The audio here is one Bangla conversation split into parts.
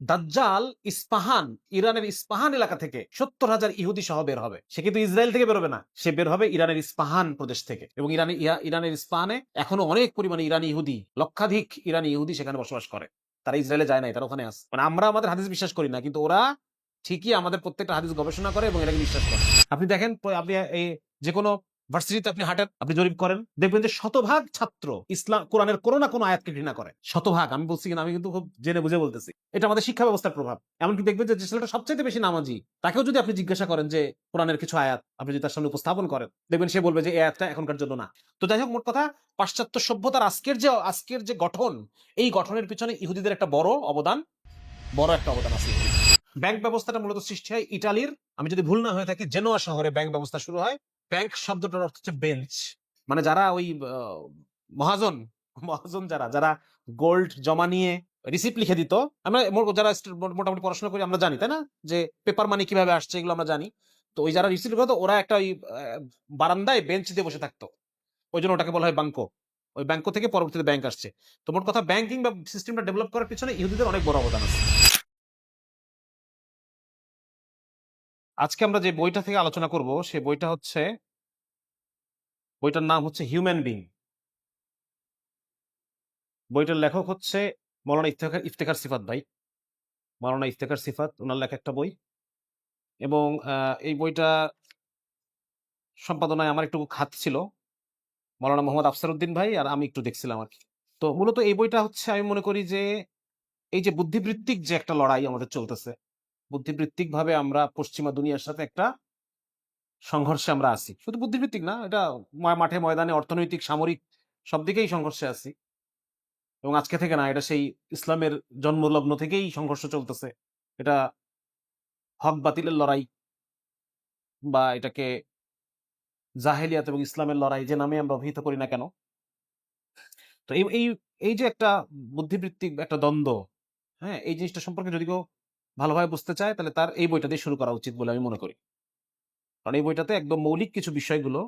দাজ্জাল ইস্পাহান, ইরানের ইস্পাহান এলাকা থেকে 70,000 ইহুদি সহ বের হবে। সে কিন্তু ইসরায়েল থেকে বেরোবে না, সে বের হবে ইরানের ইস্পাহান প্রদেশ থেকে। এবং ইরানের ইস্পাহানে এখনো অনেক পরিমাণে ইরানি ইহুদি, লক্ষাধিক ইরানি ইহুদি সেখানে বসবাস করে। তারা ইসরায়েলে যায় নাই, তারা ওখানে আছে। মানে আমরা আমাদের হাদিস বিশ্বাস করি না, কিন্তু ওরা ঠিকই আমাদের প্রত্যেকটা হাদিস গবেষণা করে এবং এটাকে বিশ্বাস করে। আপনি দেখেন, আপনি এই যে কোনো ভার্সিটিতে আপনি হাঁটেন, আপনি জরিপ করেন, দেখবেন যে শতভাগ ছাত্র ইসলাম কোরআনের কোনো না কোনো আয়াতকে ঘৃণা করে। শতভাগ, আমি বলছি কিনা, আমি কিন্তু খুব জেনে বুঝে বলতেছি। এটা আমাদের শিক্ষা ব্যবস্থার প্রভাব। এমনকি দেখবেন যে ছেলেটা সবচেয়ে বেশি নামাজি, তাকেও যদি আপনি জিজ্ঞাসা করেন যে কোরআনের কিছু আয়াত আপনি যদি তার সামনে উপস্থাপন করেন, দেখবেন সে বলবে যে এই আয়াতটা এখনকার জন্য না। তো যাই হোক, মোট কথা, পাশ্চাত্য সভ্যতার আজকের যে গঠন, এই গঠনের পিছনে ইহুদিদের একটা বড় একটা অবদান আছে। ব্যাংক ব্যবস্থাটা মূলত সৃষ্টি হয় ইটালির, আমি যদি ভুল না হয়ে থাকি, জেনোয়া শহরে ব্যাংক ব্যবস্থা শুরু হয়। ব্যাংক শব্দটার অর্থ হচ্ছে বেঞ্চ, মানে যারা ওই মহাজন মহাজন যারা যারা গোল্ড জমা নিয়ে রিসিপ্ট লিখে দিত। আমরা যারা মোটামুটি পড়াশোনা করি আমরা জানি, তাই না, যে পেপার মানি কিভাবে আসছে এগুলো আমরা জানি। তো ওই যারা রিসিপ্ট করতো, ওরা একটা ওই বারান্দায় বেঞ্চ দিয়ে বসে থাকতো, ওই জন্য ওটাকে বলা হয় ব্যাংকো। ওই ব্যাংকো থেকে পরবর্তীতে ব্যাংক আসছে। তো মোট কথা, ব্যাংকিং বা সিস্টেমটা ডেভেলপ করার পিছনে ইহুদিদের অনেক বড় অবদান আছে। আজকে আমরা যে বইটা থেকে আলোচনা করব, সে বইটার নাম হচ্ছে হিউম্যান বিং। বইটার লেখক হচ্ছে মৌলানা ইফতেখার সিফাত ভাই। মৌলানা ইফতেখার সিফাত, ওনার লেখা একটা বই। এবং এই বইটা সম্পাদনায় আমার একটু হাত ছিল, মৌলানা মোহাম্মদ আফসার উদ্দিন ভাই আর আমি একটু দেখছিলাম আর কি। তো মূলত এই বইটা হচ্ছে, আমি মনে করি যে এই যে বুদ্ধিবৃত্তিক যে একটা লড়াই আমাদের চলতেছে, বুদ্ধিবৃত্তিক ভাবে আমরা পশ্চিমা দুনিয়ার সাথে একটা সংঘর্ষে আমরা আছি। শুধু বুদ্ধিবৃত্তিক না, এটা মাঠে ময়দানে, অর্থনৈতিক, সামরিক, সব দিকেই সংঘর্ষে আছি। এবং আজকে থেকে না, এটা সেই ইসলামের জন্মলগ্ন থেকেই সংঘর্ষ চলতেছে। এটা হক বাতিলের লড়াই, বা এটাকে জাহেলিয়াত এবং ইসলামের লড়াই যে নামে আমরা অভিহিত করি না কেন। তো এই এই এই যে একটা বুদ্ধিবৃত্তিক একটা দ্বন্দ্ব, হ্যাঁ, এই জিনিসটা সম্পর্কে যদি কেউ ভালোভাবে বুঝতে চায়, তাহলে তার এই বইটা দিয়ে শুরু করা উচিত বলে আমি মনে করি। কারণ এই বইটাতে একদম মৌলিক কিছু বিষয়গুলো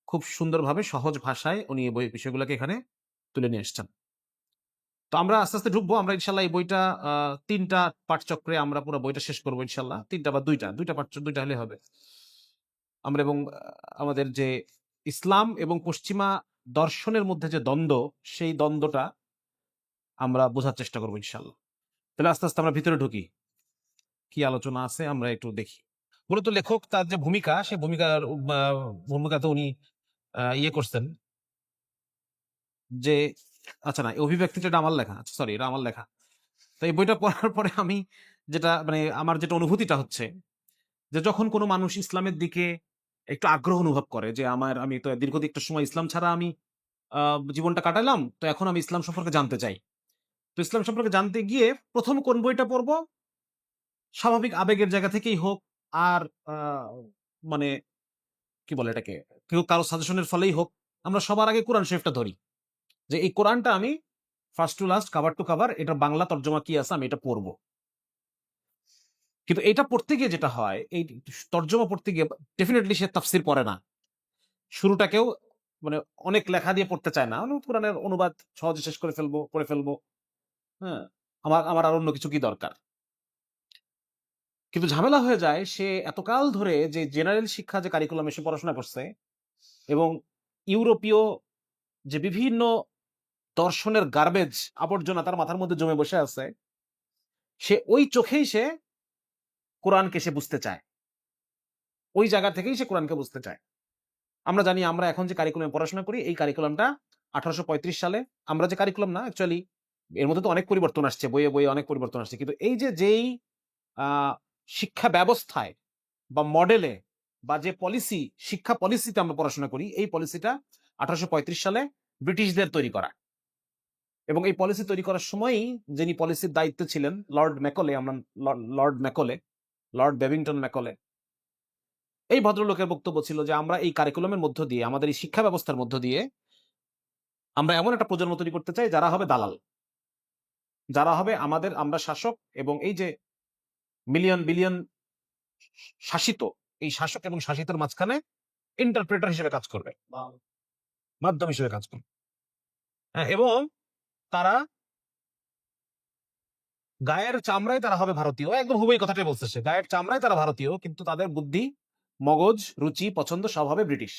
খুব সুন্দরভাবে সহজ ভাষায় উনি এই বিষয়গুলোকে এখানে তুলে নিয়ে এসছেন। তো আমরা আস্তে আস্তে ঢুকবো। আমরা ইনশাল্লাহ এই বইটা 3টা পাঠচক্রে আমরা পুরো বইটা শেষ করবো ইনশাল্লাহ। 3টা বা 2টা পাঠ, 2টা হলে হবে। আমরা এবং আমাদের যে ইসলাম এবং পশ্চিমা দর্শনের মধ্যে যে দ্বন্দ্ব, সেই দ্বন্দ্বটা আমরা বোঝার চেষ্টা করবো ইনশাল্লাহ। তাহলে আস্তে আস্তে আমরা ভিতরে ঢুকি, কি আলোচনা আছে আমরা একটু দেখি। মূলত লেখক তার যে ভূমিকা, সেই ভূমিকাতে উনি ইয়ে করছেন যে, আচ্ছা না, অভিব্যক্তিটা এটা আমার লেখা, আচ্ছা সরি, এটা আমার লেখা। তো এই বইটা পড়ার পরে আমি যেটা, মানে আমার যেটা অনুভূতিটা হচ্ছে, যে যখন কোনো মানুষ ইসলামের দিকে একটু আগ্রহ অনুভব করে, যে আমি তো দীর্ঘদিন একটা সময় ইসলাম ছাড়া আমি জীবনটা কাটালাম, তো এখন আমি ইসলাম সম্পর্কে জানতে চাই। তো ইসলাম সম্পর্কে জানতে গিয়ে প্রথম কোন বইটা পড়বো, স্বাভাবিক আবেগের জায়গা থেকেই হোক, আর মানে কি বলে এটাকে, কেউ কারো সাজেশনের ফলেই হোক, আমরা সবার আগে কোরআন শরীফটা ধরি, যে এই কোরআনটা আমি first to last, cover to cover, এটা বাংলা তর্জমা কি আছে আমি এটা পড়বো। কিন্তু এটা পড়তে গিয়ে যেটা হয়, এই তর্জমা পড়তে গিয়ে ডেফিনেটলি সে তাফসির পড়ে না। শুরুটাকেও মানে অনেক লেখা দিয়ে পড়তে চায় না, কোরআনের অনুবাদ সহজে শেষ করে ফেলবো, পড়ে ফেলবো। হ্যাঁ, আমার আমার আর অন্য কিছু কি দরকার। কিন্তু ঝামেলা হয়ে যায়, সে এতকাল ধরে যে জেনারেল শিক্ষা, যে কারিকুলামে সে পড়াশোনা করছে, এবং ইউরোপীয় যে বিভিন্ন দর্শনের গার্বেজ, আবর্জনা তার মাথার মধ্যে জমে বসে আছে, সে ওই চোখেই সে কোরআনকে সে বুঝতে চায়, ওই জায়গা থেকেই সে কোরআনকে বুঝতে চায়। আমরা জানি, আমরা এখন যে কারিকুলামে পড়াশোনা করি, এই কারিকুলামটা 1835 সালে, আমরা যে কারিকুলাম না অ্যাকচুয়ালি, এর মধ্যে তো অনেক পরিবর্তন আসছে, বইয়ে বইয়ে অনেক পরিবর্তন আসছে, কিন্তু এই যে যেই শিক্ষা ব্যবস্থায় বা মডেলে বা যে পলিসি, শিক্ষা পলিসিতে আমরা পড়াশোনা করি, এই পলিসিটা 1835 সালে ব্রিটিশদের তৈরি করা। এবং এই পলিসি তৈরি করার সময়ই যিনি পলিসির দায়িত্বে ছিলেন, লর্ড বেবিংটন ম্যাকলে, এই ভদ্রলোকের বক্তব্য ছিল যে আমরা এই কারিকুলামের মধ্য দিয়ে, আমাদের এই শিক্ষা ব্যবস্থার মধ্য দিয়ে আমরা এমন একটা প্রজন্ম তৈরি করতে চাই যারা হবে দালাল, যারা হবে আমরা শাসক, এবং এই যে মিলিয়ন বিলিয়ন শাসিত, এই শাসক এবং শাসিতের মাঝখানে ইন্টারপ্রেটার হিসেবে কাজ করবে, মাধ্যম হিসেবে কাজ করবে। হ্যাঁ, এবং তারা গায়ের চামড়ায় তারা হবে ভারতীয়, একদম হুবই কথাটাই বলছে সে, গায়ের চামড়ায় তারা ভারতীয়, কিন্তু তাদের বুদ্ধি, মগজ, রুচি, পছন্দ সব হবে ব্রিটিশ।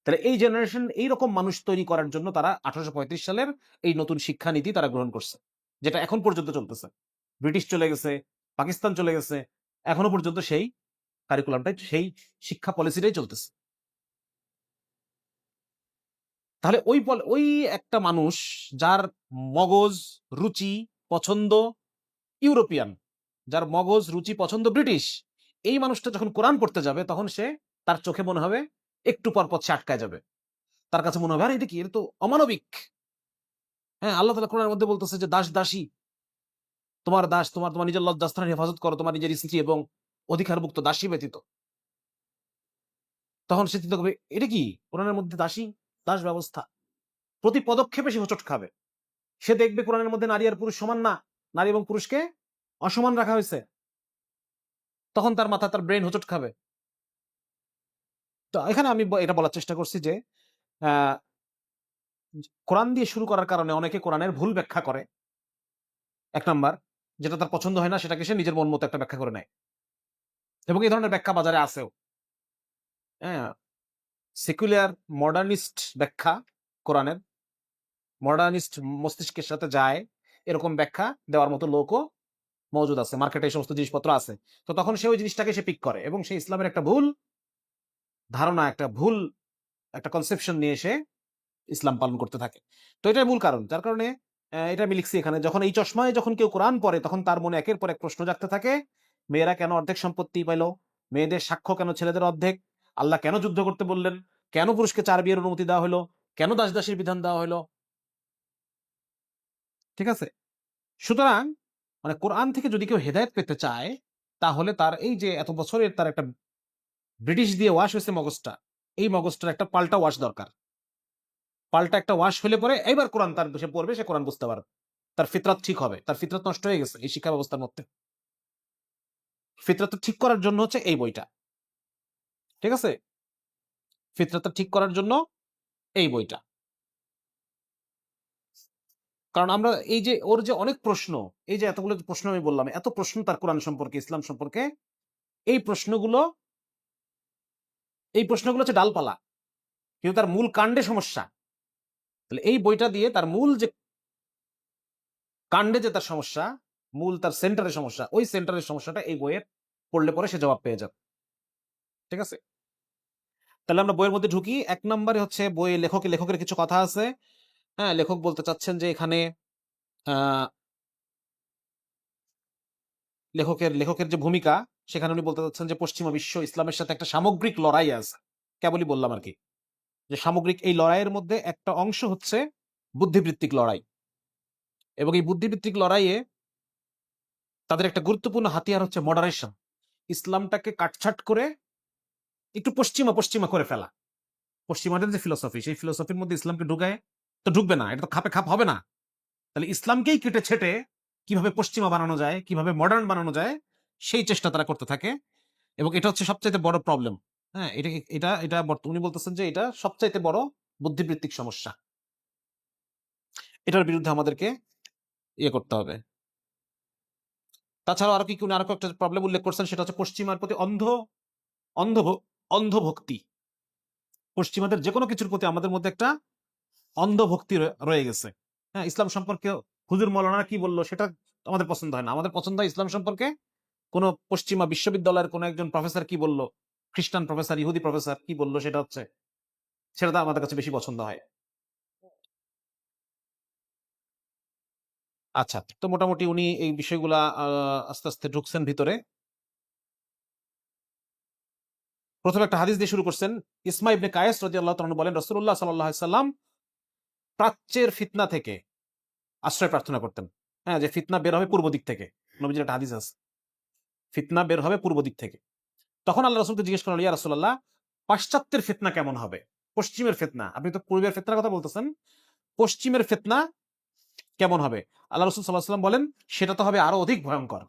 তাহলে এই জেনারেশন এইরকম মানুষ তৈরি করার জন্য তারা 1835 সালের এই নতুন শিক্ষানীতি তারা গ্রহণ করছে, যেটা এখন পর্যন্ত চলতেছে। ব্রিটিশ চলে গেছে, পাকিস্তান চলে গেছে, এখনো পর্যন্ত সেই কারিকুলামটাই, সেই শিক্ষা পলিসিটাই চলতেছে। তাহলে ওই একটা মানুষ যার মগজ, রুচি, পছন্দ ইউরোপিয়ান, যার মগজ, রুচি, পছন্দ ব্রিটিশ, এই মানুষটা যখন কোরআন পড়তে যাবে তখন সে, তার চোখে মনে হবে একটু পর পর সে আটকায় যাবে, তার কাছে মনে হবে আরে এটা কি, এটা তো অমানবিক। হ্যাঁ, আল্লাহ তাআলা কোরআনের মধ্যে বলতেছে যে দাস দাসী, তোমার দাস, তোমার নিজের লজ্জাস্থানের হেফাজত করো, তোমার নিজের স্ত্রী এবং অধিকারভুক্ত দাসী ব্যতীত। তখন সে চিন্তা করবে এটা কি, কোরআনের মধ্যে দাসী দাস ব্যবস্থা, প্রতি পদক্ষেপে সে হোঁচট খাবে। সে দেখবে কোরআনের মধ্যে নারী আর পুরুষ সমান না, নারী এবং পুরুষকে অসমান রাখা হয়েছে, তখন তার মাথা, তার ব্রেন হোঁচট খাবে। তো এখানে আমি এটা বলার চেষ্টা করছি যে আহ, কোরআন দিয়ে শুরু করার কারণে অনেকে কোরআনের ভুল ব্যাখ্যা করে। এক নাম্বার, যেটা তার পছন্দ হয় না সেটাকে সে নিজের মন মতো একটা ব্যাখ্যা করে নেয়, এবং এই ধরনের ব্যাখ্যা বাজারে আছেও। হ্যাঁ, সেকুলার মডার্নিস্ট ব্যাখ্যা কোরআনের, মডার্নিস্ট মস্তিষ্কের সাথে যায় এরকম ব্যাখ্যা দেওয়ার মতো লোকও মজুদ আছে, মার্কেটে এই সমস্ত জিনিসপত্র আছে। তো তখন সে ওই জিনিসটাকে সে পিক করে এবং সে ইসলামের একটা ভুল ধারণা, একটা ভুল একটা কনসেপশন নিয়ে এসে ইসলাম পালন করতে থাকে। তো এটাই মূল কারণ, যার কারণে এটা আমি লিখছি এখানে, যখন এই চশমায় যখন কেউ কোরআন পড়ে তখন তার মনে একের পর এক প্রশ্ন জাগতে থাকে, মেয়েরা কেন অর্ধেক সম্পত্তি পাইল, মেয়েদের সাক্ষ্য কেন ছেলেদের অর্ধেক, আল্লাহ কেন যুদ্ধ করতে বললেন, কেন পুরুষকে 4 বিয়ের অনুমতি দেওয়া হলো, কেন দাস দাসীর বিধান দেওয়া হলো। ঠিক আছে, সুতরাং মানে কোরআন থেকে যদি কেউ হেদায়েত পেতে চায়, তাহলে তার এই যে এত বছরের তার একটা ব্রিটিশ দিয়ে ওয়াশ হয়েছে মগজটা, এই মগজটার একটা পাল্টা ওয়াশ দরকার। পাল্টা একটা ওয়াশ হলে পরে এবার কোরআন তার সে পড়বে, সে কোরআন বুঝতে পারবে, তার ফিতরাত ঠিক হবে। তার ফিতরাত নষ্ট হয়ে গেছে এই শিক্ষা ব্যবস্থার মধ্যে, ফিতরাত ঠিক করার জন্য হচ্ছে এই বইটা। ঠিক আছে, ফিতরাত ঠিক করার জন্য এই বইটা। কারণ আমরা এই যে ওর যে অনেক প্রশ্ন, এই যে এতগুলো প্রশ্ন আমি বললাম, এত প্রশ্ন তার কোরআন সম্পর্কে, ইসলাম সম্পর্কে, এই প্রশ্নগুলো হচ্ছে ডালপালা, কিন্তু তার মূল কাণ্ডে সমস্যা। তাহলে এই বইটা দিয়ে তার মূল যে কাণ্ডে যে তার সমস্যা, মূল তার সেন্টারের সমস্যা, ওই সেন্টারের সমস্যাটা এই বইয়ের পড়লে পরে সে জবাব পেয়ে যাবে। ঠিক আছে, তাহলে আমরা বইয়ের মধ্যে ঢুকি। 1 নম্বরে হচ্ছে বই লেখকের কিছু কথা আছে। হ্যাঁ, লেখক বলতে চাচ্ছেন যে এখানে আহ লেখকের যে ভূমিকা, সেখানে উনি বলতে চাচ্ছেন যে পশ্চিমা বিশ্ব ইসলামের সাথে একটা সামগ্রিক লড়াই আছে। কেবলই বললাম আর কি, যে সামগ্রিক এই লড়াইয়ের মধ্যে একটা অংশ হচ্ছে বুদ্ধিবৃত্তিক লড়াই, এবং এই বুদ্ধিবৃত্তিক লড়াইয়ে তাদের একটা গুরুত্বপূর্ণ হাতিয়ার হচ্ছে মডারেশন। ইসলামটাকে কাটছাট করে একটু পশ্চিমা পশ্চিমা করে ফেলা। পশ্চিমাদের যে ফিলোসফি, সেই ফিলোসফির মধ্যে ইসলামকে ঢুকায় তো ঢুকবে না, এটা তো খাপে খাপ হবে না। তাহলে ইসলামকেই কেটে ছেটে কিভাবে পশ্চিমা বানানো যায়, কিভাবে মডার্ন বানানো যায়, সেই চেষ্টা তারা করতে থাকে। এবং এটা হচ্ছে সবচাইতে বড় প্রবলেম। হ্যাঁ, এটা এটা এটা উনি বলতেছেন যে এটা সবচাইতে বড় বুদ্ধিবৃত্তিক সমস্যা, এটার বিরুদ্ধে আমাদেরকে ইয়ে করতে হবে। তাছাড়াও আরো কি উনি আরো একটা প্রবলেম উল্লেখ করছেন, সেটা হচ্ছে পশ্চিমার প্রতি অন্ধ অন্ধভক্তি। পশ্চিমাদের যে কোনো কিছুর প্রতি আমাদের মধ্যে একটা অন্ধভক্তি রয়ে গেছে। হ্যাঁ, ইসলাম সম্পর্কে হুজুর মৌলানা কি বললো সেটা আমাদের পছন্দ হয় না, আমাদের পছন্দ হয় ইসলাম সম্পর্কে কোন পশ্চিমা বিশ্ববিদ্যালয়ের কোন একজন প্রফেসর কি বললো, খ্রিস্টান প্রফেসর, ইহুদি প্রফেসর কি বললো, সেটা আমাদের কাছে বেশি পছন্দ হয়। আচ্ছা, তো মোটামুটি উনি এই বিষয়গুলা আস্তে আস্তে ঢুকছেন ভিতরে। প্রথমে একটা হাদিস দিয়ে শুরু করছেন। ইসমা ইবনে কায়েস রাদিয়াল্লাহু তাআলা বলেন, রাসূলুল্লাহ সাল্লাল্লাহু আলাইহি সাল্লাম প্রাচ্যের ফিতনা থেকে আশ্রয় প্রার্থনা করতেন। হ্যাঁ, যে ফিতনা বের হবে পূর্ব দিক থেকে, নবীজির একটা হাদিস আছে, ফিতনা বের হবে পূর্ব দিক থেকে। তখন আল্লাহ রাসূলকে জিজ্ঞেস করলেন, ইয়া রাসূলুল্লাহ, পাশ্চাত্যের ফিতনা কেমন হবে? পশ্চিমের ফিতনা, আপনি তো পূর্বের ফিতনার কথা বলতেছেন, পশ্চিমের ফিতনা কেমন হবে? আল্লাহ রাসূল সাল্লাল্লাহু আলাইহি ওয়াসাল্লাম বলেন, সেটা তো হবে আরো অধিক ভয়ঙ্কর,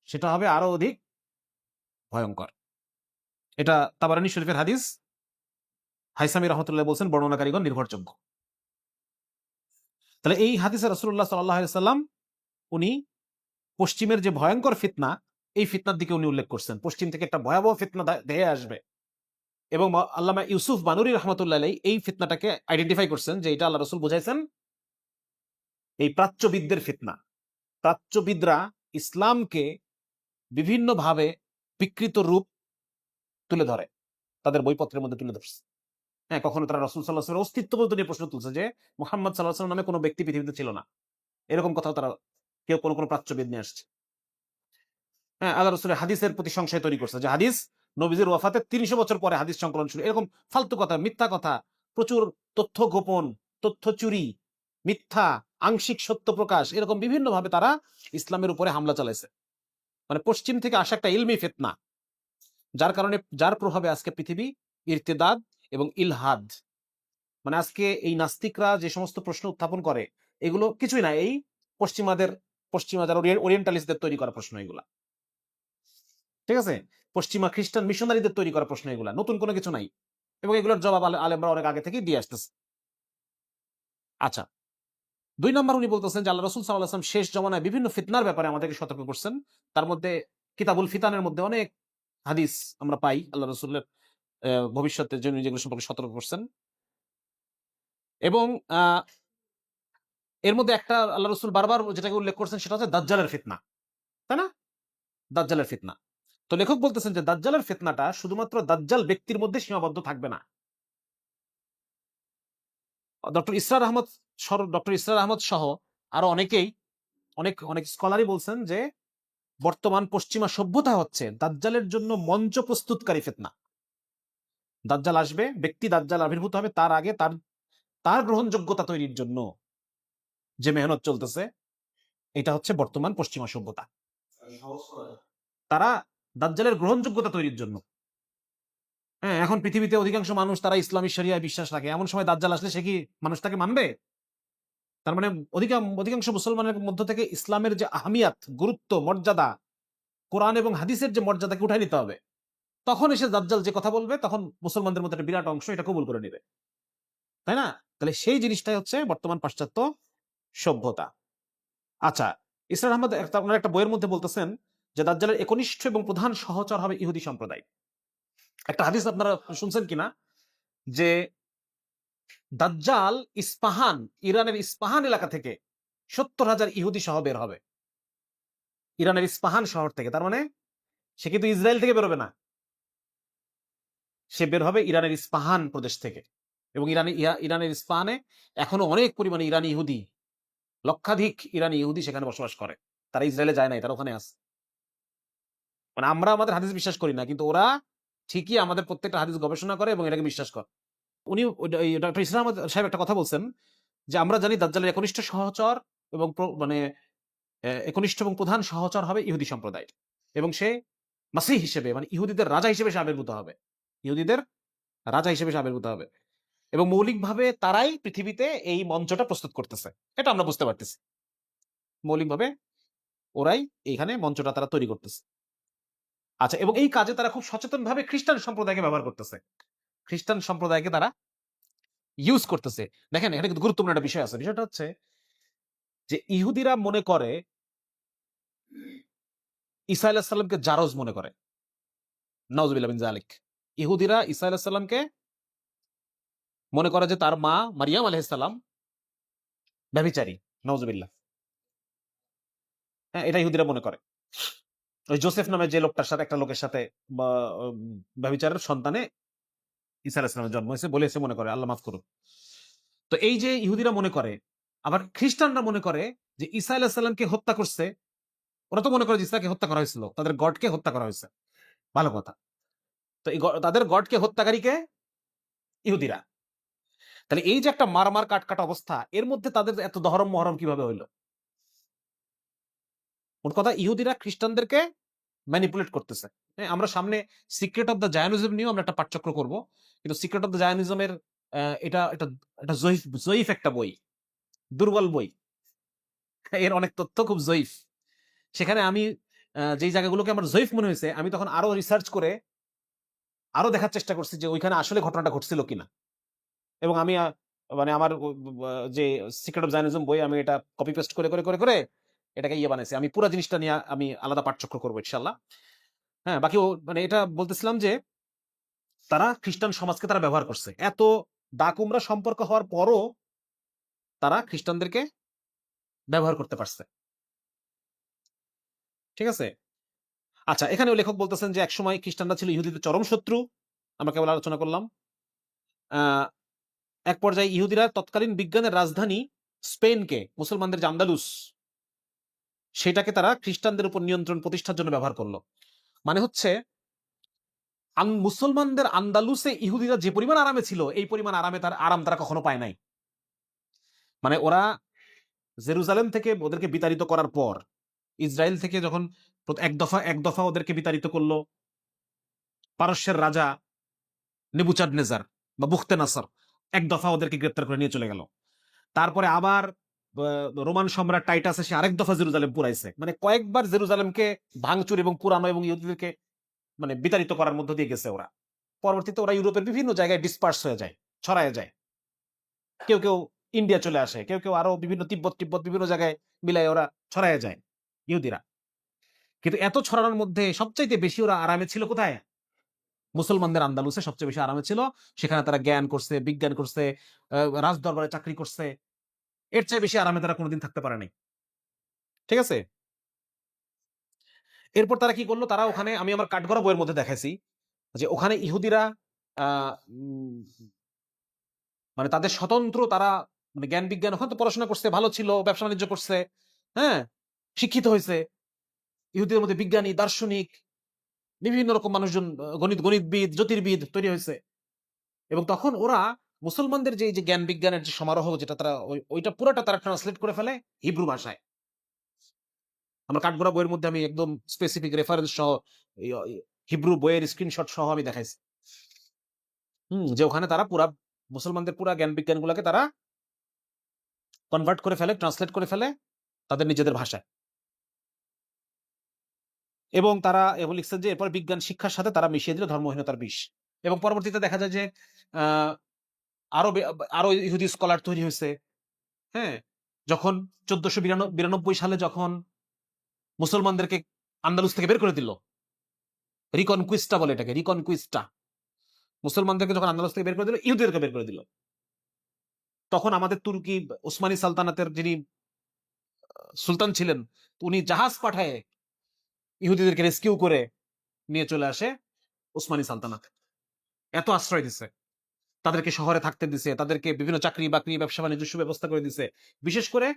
সেটা হবে আরো অধিক ভয়ঙ্কর। এটা তাবারানী শরীফের হাদিস, হাইসামি রহমতুল্লাহ বলছেন বর্ণনাকারীগণ নির্ভরযোগ্য। তাহলে এই হাদিসে রাসূলুল্লাহ সাল্লাল্লাহু আলাইহি ওয়াসাল্লাম উনি পশ্চিমের যে ভয়ঙ্কর ফিতনা, এই ফিতনার দিকে উনি উল্লেখ করছেন। পশ্চিম থেকে একটা ভয়াবহ ফিতনা ধেয়ে আসবে, এবং আল্লামা ইউসুফ বানুরি রহমতুল্লাহ আলাইহি এই ফিতনাটাকে আইডেন্টিফাই করছেন যে এটা আল্লাহ রসুল বুঝাইছেন এই প্রাচ্যবিদদের ফিতনা। প্রাচ্যবিদরা ইসলামকে বিভিন্নভাবে বিকৃত রূপ তুলে ধরে, তাদের বইপত্রের মধ্যে তুলে ধরছে। হ্যাঁ, কখনো তারা রাসূল সাল্লাল্লাহু আলাইহি ওয়াসাল্লামের অস্তিত্ব পর্যন্ত নিয়ে প্রশ্ন তুলছে যে মুহাম্মদ সাল্লাল্লাহু আলাইহি ওয়াসাল্লাম নামে কোনো ব্যক্তি পৃথিবীতে ছিল না, এরকম কথাও তারা কেউ কোনো প্রাচ্যবিদ নিয়ে আসছে। হ্যাঁ, আল্লাহ রসুলের হাদিসের প্রতি সংশয় তৈরি করছে যে হাদিস নবীজির ওয়াফাতের ৩০০ বছর পরে হাদিস সংকলন শুরু, এরকম ফালতু কথা, মিথ্যা কথা, প্রচুর তথ্য গোপন, তথ্য চুরি, মিথ্যা, আংশিক সত্য প্রকাশ, এরকম বিভিন্ন ভাবে তারা ইসলামের উপরে হামলা চালাইছে। মানে পশ্চিম থেকে আসা একটা ইলমি ফিতনা, যার কারণে, যার প্রভাবে আজকে পৃথিবী ইরতিদাদ এবং ইলহাদ, মানে আজকে এই নাস্তিকরা যে সমস্ত প্রশ্ন উত্থাপন করে এগুলো কিছুই না, এই পশ্চিমা যারা ওরিয়েন্টালিস্টদের তৈরি করা প্রশ্ন এগুলা, ঠিক আছে? পশ্চিমা খ্রিস্টান মিশনারিদের তৈরি করা প্রশ্ন এগুলা, নতুন কোনো কিছু নাই, এবং এগুলোর জবাব আলেমরা অনেক আগে থেকেই দিয়ে আসতেছে। আচ্ছা, ২ নম্বর উনি বলতেছেন যে আল্লাহ রাসূল সাল্লাল্লাহু আলাইহি ওয়াসাল্লাম শেষ জমানায় বিভিন্ন ফিতনার ব্যাপারে আমাদেরকে সতর্ক করছেন। তার মধ্যে কিতাবুল ফিতানের মধ্যে অনেক হাদিস আমরা পাই আল্লাহ রাসূলের ভবিষ্যতের জন্য যেগুলো সম্পর্কে সতর্ক করছেন। এবং এর মধ্যে একটা আল্লাহ রাসূল বারবার যেটাকে উল্লেখ করছেন সেটা হচ্ছে দাজ্জালের ফিতনা, তাই না? দাজ্জালের ফিতনা। তো লেখক বলতেছেন যে দাজ্জালের ফিতনাটা শুধুমাত্র দাজ্জাল ব্যক্তির মধ্যে সীমাবদ্ধ থাকবে না। ডক্টর ইসরার আহমদ সহ আরো অনেকেই, অনেক স্কলারই বলছেন যে বর্তমান পশ্চিমা সভ্যতা হচ্ছে দাজ্জালের জন্য মঞ্চ প্রস্তুতকারী ফিতনা। দাজ্জাল আসবে, ব্যক্তি দাজ্জাল আবির্ভূত হবে, তার আগে তার গ্রহণযোগ্যতা তৈরির জন্য যে মেহনত চলতেছে, এটা হচ্ছে বর্তমান পশ্চিমা সভ্যতা। তারা দাজ্জালের গ্রহণযোগ্যতা তৈরির জন্য, হ্যাঁ, এখন পৃথিবীতে অধিকাংশ মানুষ তারা ইসলামী শরিয়ায় বিশ্বাস রাখে, এমন সময় দাজ্জাল আসলে সে কি মানুষ তাকে মানবে? তার মানে অধিকাংশ মুসলমানের মধ্য থেকে ইসলামের যে আহমিয়াত, গুরুত্ব, মর্যাদা, কোরআন এবং হাদিসের যে মর্যাদাকে উঠাই নিতে হবে। তখন এসে দাজ্জাল যে কথা বলবে তখন মুসলমানদের মধ্যে একটা বিরাট অংশ এটা কবুল করে নেবে, তাই না? তাহলে সেই জিনিসটাই হচ্ছে বর্তমান পাশ্চাত্য সভ্যতা। আচ্ছা, ইসরার আহমদ ওনার একটা বইয়ের মধ্যে বলতেছেন যে দাজ্জালের একনিষ্ঠ এবং প্রধান সহচর হবে ইহুদি সম্প্রদায়। একটা হাদিস আপনারা শুনছেন কিনা যে দাজ্জাল ইরানের ইস্পাহান এলাকা থেকে ৭০,০০০ ইহুদি সহ বের হবে, ইরানের ইস্পাহান শহর থেকে। তার মানে সে কিন্তু ইসরায়েল থেকে বেরোবে না, সে বের হবে ইরানের ইস্পাহান প্রদেশ থেকে। এবং ইরানের ইস্পাহানে এখনো অনেক পরিমাণে ইরানি ইহুদি, লক্ষাধিক ইরানি ইহুদি সেখানে বসবাস করে, তারা ইসরায়েলে যায় নাই, তারা ওখানে আছে। মানে আমরা আমাদের হাদিস বিশ্বাস করি না, কিন্তু ওরা ঠিকই আমাদের প্রত্যেকটা হাদিস গবেষণা করে এবং এটাকে বিশ্বাস করে। উনি ডক্টর ইসলাম সাহেব একটা কথা বলছেন যে আমরা জানি দাজ্জালের একনিষ্ঠ সহচর এবং মানে একনিষ্ঠ এবং প্রধান সহচর হবে ইহুদি সম্প্রদায়, এবং সে মাসিহ হিসেবে, মানে ইহুদিদের রাজা হিসেবে সে আবির্ভূত হবে, ইহুদিদের রাজা হিসেবে সে আবির্ভূত হবে, এবং মৌলিকভাবে তারাই পৃথিবীতে এই মঞ্চটা প্রস্তুত করতেছে, এটা আমরা বুঝতে পারতেছি। মৌলিকভাবে ওরাই এইখানে মঞ্চটা তারা তৈরি করতেছে। আচ্ছা, এবং এই কাজে তারা খুব সচেতনভাবে খ্রিস্টান সম্প্রদায়কে ব্যবহার করতেছে, খ্রিস্টান সম্প্রদায়কে তারা ইউজ করতেছে। দেখেন, এখানে কিন্তু গুরুত্বপূর্ণ একটা বিষয় আছে। বিষয়টা হচ্ছে যে ইহুদিরা মনে করে ঈসা আলাইহিস সালামকে জারজ মনে করে, নাউজুবিল্লাহ মিন যালিক। ইহুদিরা ঈসা আলাইহিস সালামকে মনে করে যে তার মা মারিয়াম আলাইহিস সালাম ব্যভিচারী, নাউজুবিল্লাহ। হ্যাঁ, এটা ইহুদিরা মনে করে। ওই জোসেফ নামে যে লোকটার সাথে, একটা লোকের সাথে ব্যভিচারের সন্তানে ঈসা আলাইহিস সালামের জন্ম হয়েছে বলেছে মনে করে, আল্লাহ মাফ করুন। তো এই যে ইহুদিরা মনে করে, আবার খ্রিস্টানরা মনে করে যে ঈসা আলাইহিস সালামকে হত্যা করছে, ওরা তো মনে করে যে ঈসাকে হত্যা করা হয়েছিল, তাদের গডকে হত্যা করা হয়েছে। ভালো কথা। তো এই তাদের গডকে হত্যাকারীকে ইহুদিরা। তাহলে এই যে একটা মারমার কাটকাট অবস্থা, এর মধ্যে তাদের এত দহরম মহরম কিভাবে হইল? মোট কথা, ইহুদিরা খ্রিস্টানদেরকে ম্যানিপুলেট করতেছে। হ্যাঁ, আমরা সামনে সিক্রেট অফ দ্য জায়নিজম নিয়েও আমরা একটা পাঠচক্র করব, কিন্তু সিক্রেট অফ দ্য জায়নিজমের এটা এটা এটা জয়ীফ একটা বই, দুর্বল বই, এর অনেক তথ্য খুব জয়ীফ। সেখানে আমি যেই জায়গাগুলোকে আমার জয়ীফ মনে হয়েছে, আমি তখন আরো রিসার্চ করে আরো দেখার চেষ্টা করছি যে ওইখানে আসলে ঘটনাটা ঘটছিল কিনা। এবং আমি মানে আমার যে সিক্রেট অফ জায়নিজম বই, আমি এটা কপি পেস্ট করে করে করে করে এটাকে ইয়ে বানাইছে। আমি পুরো জিনিসটা নিয়ে আমি আলাদা পাঠচক্র করবো ইনশাল্লাহ। হ্যাঁ, বাকি মানে এটা বলতেছিলাম যে তারা খ্রিস্টান সমাজকে তারা ব্যবহার করছে। এত দা কুমড়া সম্পর্ক হওয়ার পরও তারা খ্রিস্টানদেরকে ব্যবহার করতে পারছে। ঠিক আছে? আচ্ছা, এখানেও লেখক বলতেছেন যে একসময় খ্রিস্টানরা ছিল ইহুদিদের চরম শত্রু। আমরা কেবল আলোচনা করলাম। এক পর্যায়ে ইহুদিরা তৎকালীন বিজ্ঞানের রাজধানী স্পেনকে, মুসলমানদের যে আন্দালুস, সেটাকে তারা খ্রিস্টানদের উপর নিয়ন্ত্রণ প্রতিষ্ঠার জন্য ব্যবহার করলো। মানে হচ্ছে মুসলমানদের আন্দালুসে ইহুদিরা যে পরিমাণ আরামে ছিল, এই পরিমাণ আরাম তারা কখনো পায় নাই। মানে ওরা জেরুজালেম থেকে ওদেরকে বিতাড়িত করার পর, ইসরায়েল থেকে যখন এক দফা ওদেরকে বিতাড়িত করলো পারস্যের রাজা নেবুচাডনেজার বা বুখতে নাসর, এক দফা ওদেরকে গ্রেপ্তার করে নিয়ে চলে গেল। তারপরে আবার রোমান সম্রাট টাইটাস এসে আরেক দফা জেরুজালেম পুরাইছে। মানে কয়েকবার জেরুজালেমকে ভাঙচুর এবং পুরানো এবং ইহুদিদেরকে মানে বিতাড়িত করার মধ্য দিয়ে গেছে ওরা। পরবর্তীতে ওরা ইউরোপের বিভিন্ন জায়গায় ডিসপার্স হয়ে যায়, ছড়ায় যায়। কেউ কেউ ইন্ডিয়া চলে আসে, কেউ কেউ আরো বিভিন্ন তিব্বত বিভিন্ন জায়গায় মিলায় ওরা ছড়ায় যায় ইহুদিরা। কিন্তু এত ছড়ানোর মধ্যে সবচাইতে বেশি ওরা আরামে ছিল কোথায়? মুসলমানদের আন্দালুসে সবচেয়ে বেশি আরামে ছিল। সেখানে তারা জ্ঞান করছে, বিজ্ঞান করছে, রাজদরবারে চাকরি করছে। এর চেয়ে বেশি আরামে তারা কোনোদিন থাকতে পারে নাই। ঠিক আছে? এরপর তারা কি করলো? তারা ওখানে, আমি আমার কাঠগড়া বইয়ের মধ্যে দেখাইছি যে ওখানে ইহুদিরা মানে তাদের স্বতন্ত্র, তারা মানে জ্ঞান বিজ্ঞান ওখানে তো পড়াশোনা করছে, ভালো ছিল, ব্যবসা বাণিজ্য করছে, হ্যাঁ, শিক্ষিত হয়েছে। ইহুদিদের মধ্যে বিজ্ঞানী, দার্শনিক, বিভিন্ন রকম মানুষজন, গণিতবিদ, জ্যোতির্বিদ তৈরি হয়েছে। এবং তখন ওরা মুসলমানদের যে জ্ঞান বিজ্ঞানের যে সমারোহ, যেটা তারা ওইটা পুরোটা তারা ট্রান্সলেট করে ফেলে হিব্রু ভাষায়। আমার কাঠগড়া বইয়ের মধ্যে আমি একদম স্পেসিফিক রেফারেন্স সহ হিব্রু বইয়ের স্ক্রিনশট সহ আমি দেখাইছি। যে ওখানে তারা পুরা মুসলমানদের পুরা জ্ঞান বিজ্ঞান গুলাকে তারা কনভার্ট করে ফেলে, ট্রান্সলেট করে ফেলে তাদের নিজেদের ভাষায়। এবং তারা এবং লিখছেন যে এরপর বিজ্ঞান শিক্ষার সাথে তারা মিশিয়ে দিল ধর্মহীনতার বিষ। এবং পরবর্তীতে দেখা যায় যে আরো আরো ইহুদি স্কলার তৈরি হয়েছে। হ্যাঁ, যখন 1492 সালে যখন মুসলমানদেরকে আন্দালুস থেকে বের করে দিল, রিকনকুইস্টা বলে এটাকে, রিকনকুইস্টা, মুসলমানদেরকে যখন আন্দালুস থেকে বের করে দিল, ইহুদিদেরকে বের করে দিল, তখন আমাদের তুর্কি উসমানী সালতানাতের যিনি সুলতান ছিলেন, উনি জাহাজ পাঠায় ইহুদিদেরকে রেস্কিউ করে নিয়ে চলে আসে উসমানী সালতানাত। এত আশ্রয় দিছে, তাদেরকে শহরে থাকতে দিছে, তাদেরকে বিভিন্ন চাকরি বাকরি, ব্যবসা বাণিজ্য সুব্যবস্থা করে দিছে। বিশেষ করে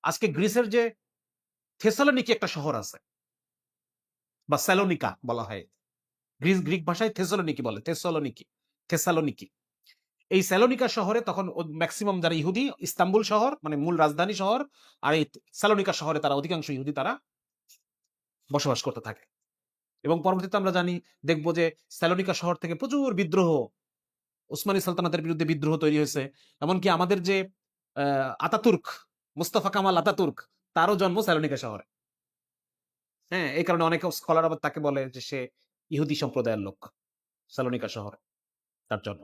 আজকে গ্রিসের যে থেসালোনিকি একটা শহর আছে, বা স্যালোনিকা বলা হয়, গ্রিক ভাষায় থেসালোনিকি বলে, থেসালোনিকি। এই স্যালোনিকা শহরে তখন ম্যাক্সিমাম যারা ইহুদি, ইস্তাম্বুল শহর মানে মূল রাজধানী শহর, আর এই স্যালোনিকা শহরে তারা অধিকাংশ ইহুদি তারা বসবাস করতে থাকে। এবং পরবর্তীতে আমরা দেখবো যে স্যালোনিকা শহর থেকে প্রচুর বিদ্রোহ, উসমানী সালতানাতের বিরুদ্ধে বিদ্রোহ তৈরি হয়েছে। এমনকি আমাদের যে আতাতুর্ক, মুস্তাফা কামাল আতাতুর্ক, তারও জন্ম স্যালোনিকা শহরে। হ্যাঁ, এই কারণে অনেক স্কলার আবার তাকে বলে যে সে ইহুদি সম্প্রদায়ের লোক, স্যালোনিকা শহরে তার জন্ম।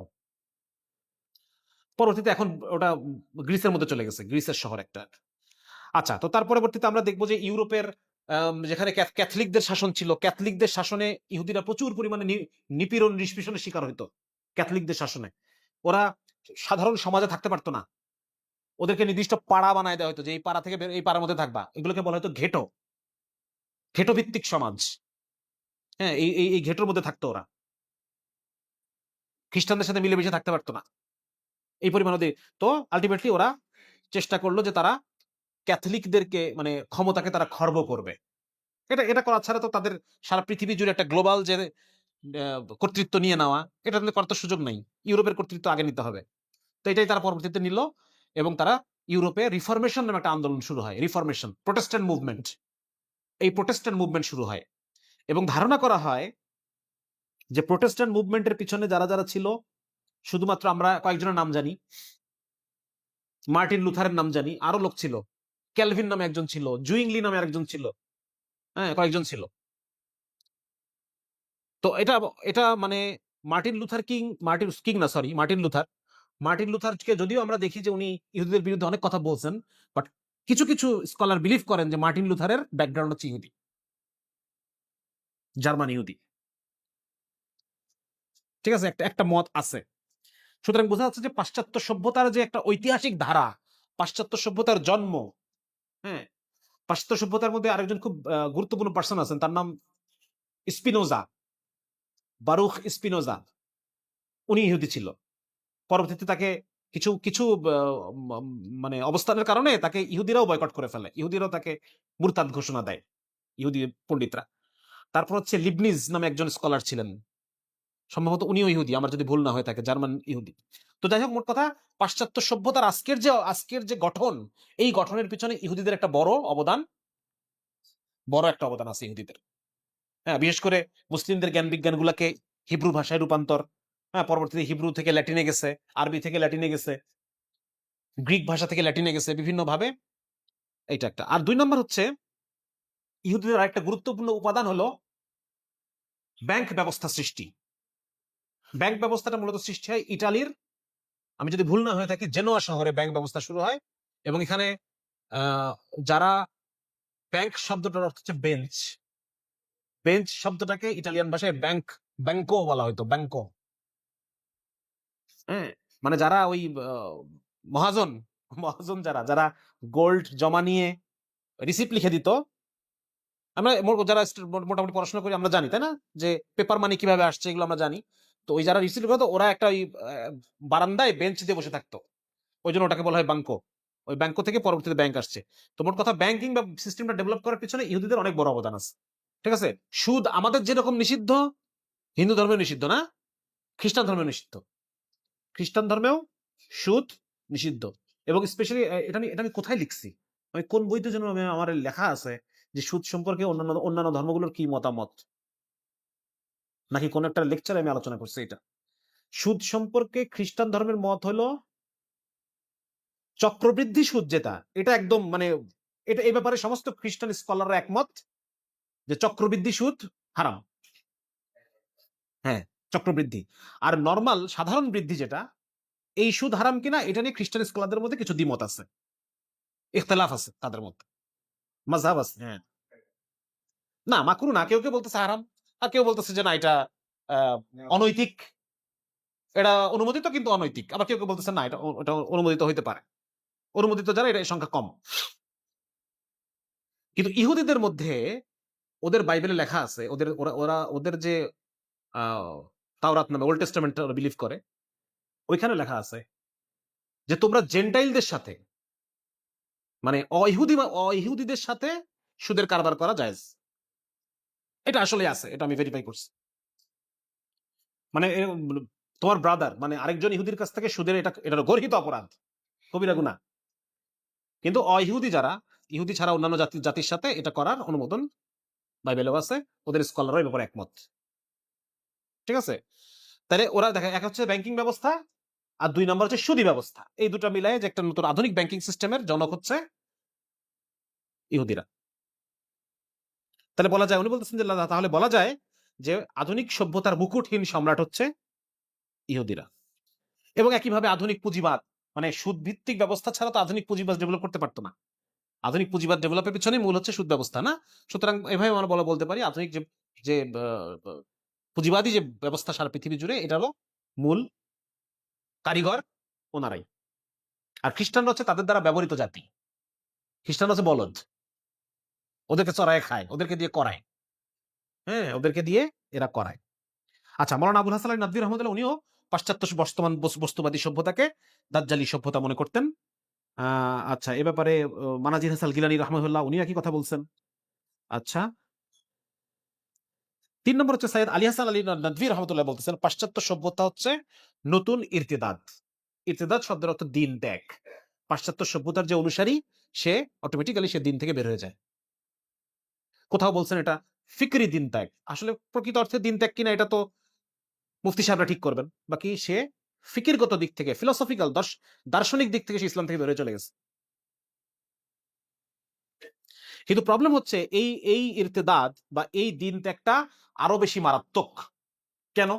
পরবর্তীতে এখন ওটা গ্রিসের মধ্যে চলে গেছে, গ্রিসের শহর একটা। আচ্ছা, তো তার পরবর্তীতে আমরা দেখবো যে ইউরোপের যেখানে ক্যাথলিকদের শাসন ছিল, ক্যাথলিকদের শাসনে ইহুদিরা প্রচুর পরিমাণে নিপীড়ন নিষ্পেষণের শিকার হইতো। ক্যাথলিকদের শাসনে ওরা সাধারণ সমাজে থাকতে পারতো না, ওদেরকে নির্দিষ্ট পাড়া বানায় দেওয়া হতো যে এই পাড়া থেকে এই পাড়ার মধ্যে থাকবা। এগুলোকে বলা হতো ঘেটো, ঘেটো ভিত্তিক সমাজ। হ্যাঁ, এই ঘেটোর মধ্যে থাকতো ওরা, খ্রিস্টানদের সাথে মিলেমিশে থাকতে পারতো না এই পরিমাণ। তো আলটিমেটলি ওরা চেষ্টা করলো যে তারা ক্যাথলিকদেরকে মানে ক্ষমতাকে তারা খর্ব করবে। এটা করা ছাড়া তো তাদের সারা পৃথিবী জুড়ে একটা গ্লোবাল যে কর্তৃত্ব নিয়ে নেওয়া, এটা করার তো সুযোগ নাই। ইউরোপের কর্তৃত্ব আগে নিতে হবে। তো এটাই তারা পরবর্তীতে নিল, এবং তারা ইউরোপে রিফরমেশন নামে একটা আন্দোলন শুরু হয়, রিফরমেশন, প্রোটেস্ট্যান্ট মুভমেন্ট। এই প্রোটেস্ট্যান্ট মুভমেন্ট শুরু হয়, এবং ধারণা করা হয় যে প্রোটেস্ট্যান্ট মুভমেন্টের পিছনে যারা যারা ছিল, শুধুমাত্র আমরা কয়েকজনের নাম জানি। মার্টিন লুথারের নাম জানি, আরো লোক ছিল, ক্যালভিন নামে একজন ছিল, জুইংলি নামে আরেকজন ছিল, হ্যাঁ, কয়েকজন ছিল। তো এটা মানে মার্টিন লুথারকে যদিও আমরা দেখি যে উনি ইহুদিদের বিরুদ্ধে অনেক কথা বলছেন, বাট কিছু কিছু স্কলার বিলিভ করেন যে মার্টিন লুথারের ব্যাকগ্রাউন্ড হচ্ছে ইহুদি, জার্মান ইহুদি। ঠিক আছে, একটা একটা মত আছে। সুতরাং বোঝা যাচ্ছে যে পাশ্চাত্য সভ্যতার যে একটা ঐতিহাসিক ধারা, পাশ্চাত্য সভ্যতার জন্ম, হ্যাঁ, পাশ্চাত্য সভ্যতার মধ্যে আরেকজন খুব গুরুত্বপূর্ণ পার্সন আছেন, তার নাম স্পিনোজা, বারুখ স্পিনোজা। উনি ইহুদি ছিল। পরবর্তীতে তাকে কিছু কিছু মানে অবস্থানের কারণে তাকে ইহুদিরাও বয়কট করে ফেলে, ইহুদিরাও তাকে মুরতাদ ঘোষণা দেয়, ইহুদি পণ্ডিতরা। তারপর হচ্ছে লিবনিজ নামে একজন স্কলার ছিলেন, সম্ভবত উনিও ইহুদি, আমার যদি ভুল না হয়ে থাকে, জার্মান ইহুদি। তো যাই হোক, মোট কথা, পাশ্চাত্য সভ্যতার আজকের যে গঠন, এই গঠনের পিছনে ইহুদিদের একটা বড় একটা অবদান আছে ইহুদিদের। হ্যাঁ, বিশেষ করে মুসলিমদের জ্ঞান বিজ্ঞান গুলাকে হিব্রু ভাষায় রূপান্তর, হ্যাঁ, পরবর্তীতে হিব্রু থেকে ল্যাটিনে গেছে, আরবি থেকে ল্যাটিনে গেছে, গ্রিক ভাষা থেকে ল্যাটিনে গেছে বিভিন্ন ভাবে। এইটা একটা। আর 2 নম্বর হচ্ছে ইহুদিদের আরেকটা গুরুত্বপূর্ণ উপাদান হলো ব্যাংক ব্যবস্থা সৃষ্টি। ব্যাংক ব্যবস্থাটা মূলত সৃষ্টি হয় ইটালির, আমি যদি ভুল না হয়ে থাকি, জেনোয়া শহরে ব্যাংক ব্যবস্থা শুরু হয়। এবং এখানে যারা, ব্যাংক শব্দটার অর্থ হচ্ছে বেঞ্চ, বেঞ্চ শব্দটাকে ইটালিয়ান ভাষায় ব্যাংকো বলা হয়তো, ব্যাংকো। হ্যাঁ, মানে যারা ওই মহাজন মহাজন যারা যারা গোল্ড জমা নিয়ে রিসিপ্ট লিখে দিত, আমরা যারা মোটামুটি পড়াশোনা করি আমরা জানি, তাই না, যে পেপার মানি কিভাবে আসছে এগুলো আমরা জানি। তো ওই যারা রিসিপ্ট করতো, ওরা একটা ওই বারান্দায় বেঞ্চ দিয়ে বসে থাকতো, ওই জন্য ওটাকে বলা হয় ব্যাংকো। ওই ব্যাংকো থেকে পরবর্তীতে ব্যাংক আসছে। তো মোট কথা, ব্যাংকিং বা সিস্টেমটা ডেভেলপ করার পিছনে ইহুদিদের অনেক বড় অবদান আছে। ঠিক আছে, সুদ আমাদের যেরকম নিষিদ্ধ, হিন্দু ধর্মেও নিষিদ্ধ না, খ্রিস্টান ধর্মেও নিষিদ্ধ, খ্রিস্টান ধর্মেও সুদ নিষিদ্ধ। এবং স্পেশালি এটা আমি কোথায় লিখছি, আমি কোন বইতে যেন আমার লেখা আছে যে সুদ সম্পর্কে অন্যান্য অন্যান্য ধর্মগুলোর কি মতামত, নাকি কোন একটা লেকচারে আমি আলোচনা করছি এটা। সুদ সম্পর্কে খ্রিস্টান ধর্মের মত হলো চক্রবৃদ্ধি সুদ, যেটা এটা একদম মানে, এটা এই ব্যাপারে সমস্ত খ্রিস্টান স্কলাররা একমত যে চক্রবৃদ্ধি সুদ হারাম। হ্যাঁ, চক্রবৃদ্ধি। আর নর্মাল সাধারণ বৃদ্ধি যেটা, এই সুদ হারাম কিনা এটা নিয়ে খ্রিস্টান স্কলারদের মধ্যে কিছু দ্বিমত আছে, ইখতলাফ আছে তাদের মধ্যে, মাযহাব আছে। হ্যাঁ, না মাকরু না, কেউ কেউ বলতেছে হারাম, আর কেউ বলতেছে যে না এটা অনৈতিক, এটা অনুমোদিত কিন্তু অনৈতিক। আবার কেউ কেউ বলতেছে না এটা এটা অনুমোদিত হইতে পারে, অনুমোদিত যারা এটা সংখ্যা কম। কিন্তু ইহুদিদের মধ্যে ওদের বাইবেলে লেখা আছে, ওদের ওরা ওরা ওদের যে তাওরাত নামে ওল্ড টেস্টামেন্ট বিলিভ করে, ওইখানে লেখা আছে যে তোমরা জেন্টাইলদের সাথে, মানে অইহুদিদের সাথে সুদের কারবার করা জায়েজ। এটা আসলে আছে, এটা আমি ভেরিফাই করছি। মানে তোমার ব্রাদার মানে আরেকজন ইহুদির কাছ থেকে সুদের, এটা গর্হিত অপরাধ, কবিরা গুনাহ। কিন্তু অইহুদি যারা, ইহুদি ছাড়া অন্যান্য জাতির সাথে এটা করার অনুমোদন বাইবেলেও আছে, ওদের স্কলাররা এই ব্যাপারে একমত। ঠিক আছে, তাহলে ওরা দেখা, এক হচ্ছে ব্যাংকিং ব্যবস্থা, আর 2 নম্বর হচ্ছে সুদী ব্যবস্থা। এই দুটো মিলায় যে একটা নতুন আধুনিক ব্যাংকিং সিস্টেমের জনক হচ্ছে ইহুদিরা। তাহলে বলা যায়, উনি বলতেছেন যে তাহলে বলা যায় যে আধুনিক সভ্যতার মুকুটহীন সম্রাট হচ্ছে ইহুদিরা। এবং একইভাবে আধুনিক পুঁজিবাদ, মানে সুদ ভিত্তিক ব্যবস্থা ছাড়া তো আধুনিক পুঁজিবাদ ডেভেলপ করতে পারতো না। আধুনিক পুঁজিবাদ ডেভেলপের পিছনে মূল হচ্ছে সুদ ব্যবস্থা, না? সুতরাং এভাবে আমরা বলতে পারি আধুনিক যে যে পুঁজিবাদী যে ব্যবস্থা সারা পৃথিবী জুড়ে, এটা হলো মূল কারিগর ওনারাই। আর খ্রিস্টানরা হচ্ছে তাদের দ্বারা ব্যবহৃত জাতি। খ্রিস্টানরা হচ্ছে বলদ, ওদেরকে চড়ায় খায়, ওদেরকে দিয়ে করায়। হ্যাঁ, ওদেরকে দিয়ে এরা করায়। আচ্ছা, মৌলানা আবুল হাসান আলী নদভী রহমতুল্লাহ, উনিও পাশ্চাত্য বর্তমান বস্তুবাদী সভ্যতাকে দাজ্জালি সভ্যতা মনে করতেন। আচ্ছা, এ ব্যাপারে মানাজির হাসান গিলানী রহমতুল্লাহ উনি একই কথা বলছেন। আচ্ছা, 3 নম্বর হচ্ছে সৈয়দ আলী হাসান আলী নদভী রহমতুল্লাহ বলতেছেন পাশ্চাত্য সভ্যতা হচ্ছে নতুন ইরতিদাদ। ইরতিদাদ শব্দের অর্থ দিন ত্যাগ। পাশ্চাত্য সভ্যতার যে অনুসারী, সে অটোমেটিক্যালি সে দিন থেকে বের হয়ে যায়। কোথাও বলছেন এটা ফিকরি দিন ত্যাগ, আসলে প্রকৃত অর্থে দিন ত্যাগ কিনা এটা তো মুফতি সাহেবরা ঠিক করবেন। বাকি সে ফিকিরগত দিক থেকে, ফিলোসফিক্যাল দার্শনিক দিক থেকে সে ইসলাম থেকে বের হয়ে চলে গেছে। কিন্তু প্রবলেম হচ্ছে এই এই ইরতেদাদ বা এই দিন ত্যাগটা আরো বেশি মারাত্মক। কেন?